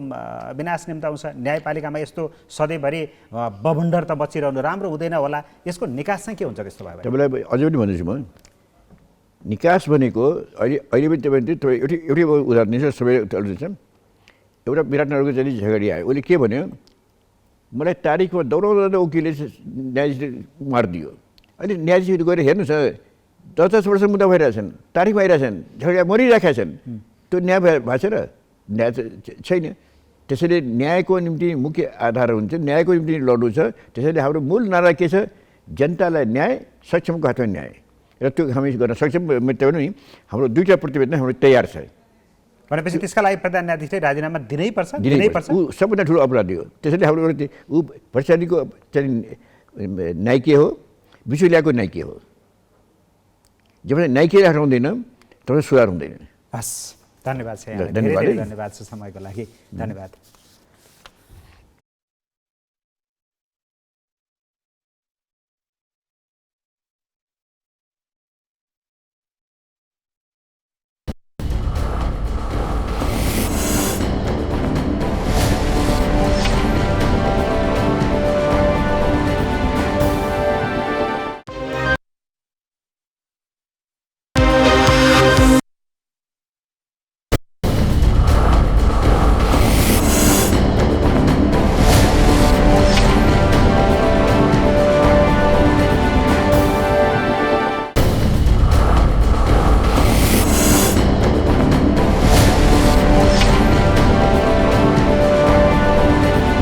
विनाश निम्ताउँछ। न्यायपालिकामा यस्तो सधैँभरि बभण्डर त बचिरहनु राम्रो हुँदैन होला, यसको निकास चाहिँ के हुन्छ त्यस्तो भयो? तपाईँलाई अझै पनि भन्दैछु म, निकास भनेको अहिले पनि तपाईँ एउटै उदाहरण दिन्छ। सबै एउटा विराटनगरको चाहिँ झगडी आयो, उसले के भन्यो, मलाई तारिखमा दौडाउँदा वकिलले न्यायाधीशले मारिदियो। अहिले न्यायाधीश गएर हेर्नुहोस्, 10-10 वर्ष मुद्दा भइरहेछन्, तारिखमा आइरहेछन्, झगडा मरिरहेका छन्, त्यो न्याय भएको छ र? न्याय छैन। त्यसैले न्यायको निम्ति मुख्य आधार हुन्छ, न्यायको निम्ति लड्नु छ। त्यसैले हाम्रो मूल नारा के छ? जनतालाई न्याय, सक्षमको हातमा न्याय, र त्यो हामी गर्न सक्छौँ। त्यो पनि हाम्रो दुईवटा प्रतिवेदन हाम्रो तयार छ। भनेपछि त्यसका लागि प्रधान न्यायाधीशले राजीनामा दिनैपर्छ। ऊ सबभन्दा ठुलो अपराधी हो। त्यसैले हाम्रो ऊ भ्रष्टाचारीको चाहिँ न्याय के हो, बिचौलियाको न्याय के हो? जब न्याय हटाउँदैन तब सुधार हुँदैन। हस्, धन्यवाद छ, धन्यवाद छ समयको लागि, धन्यवाद।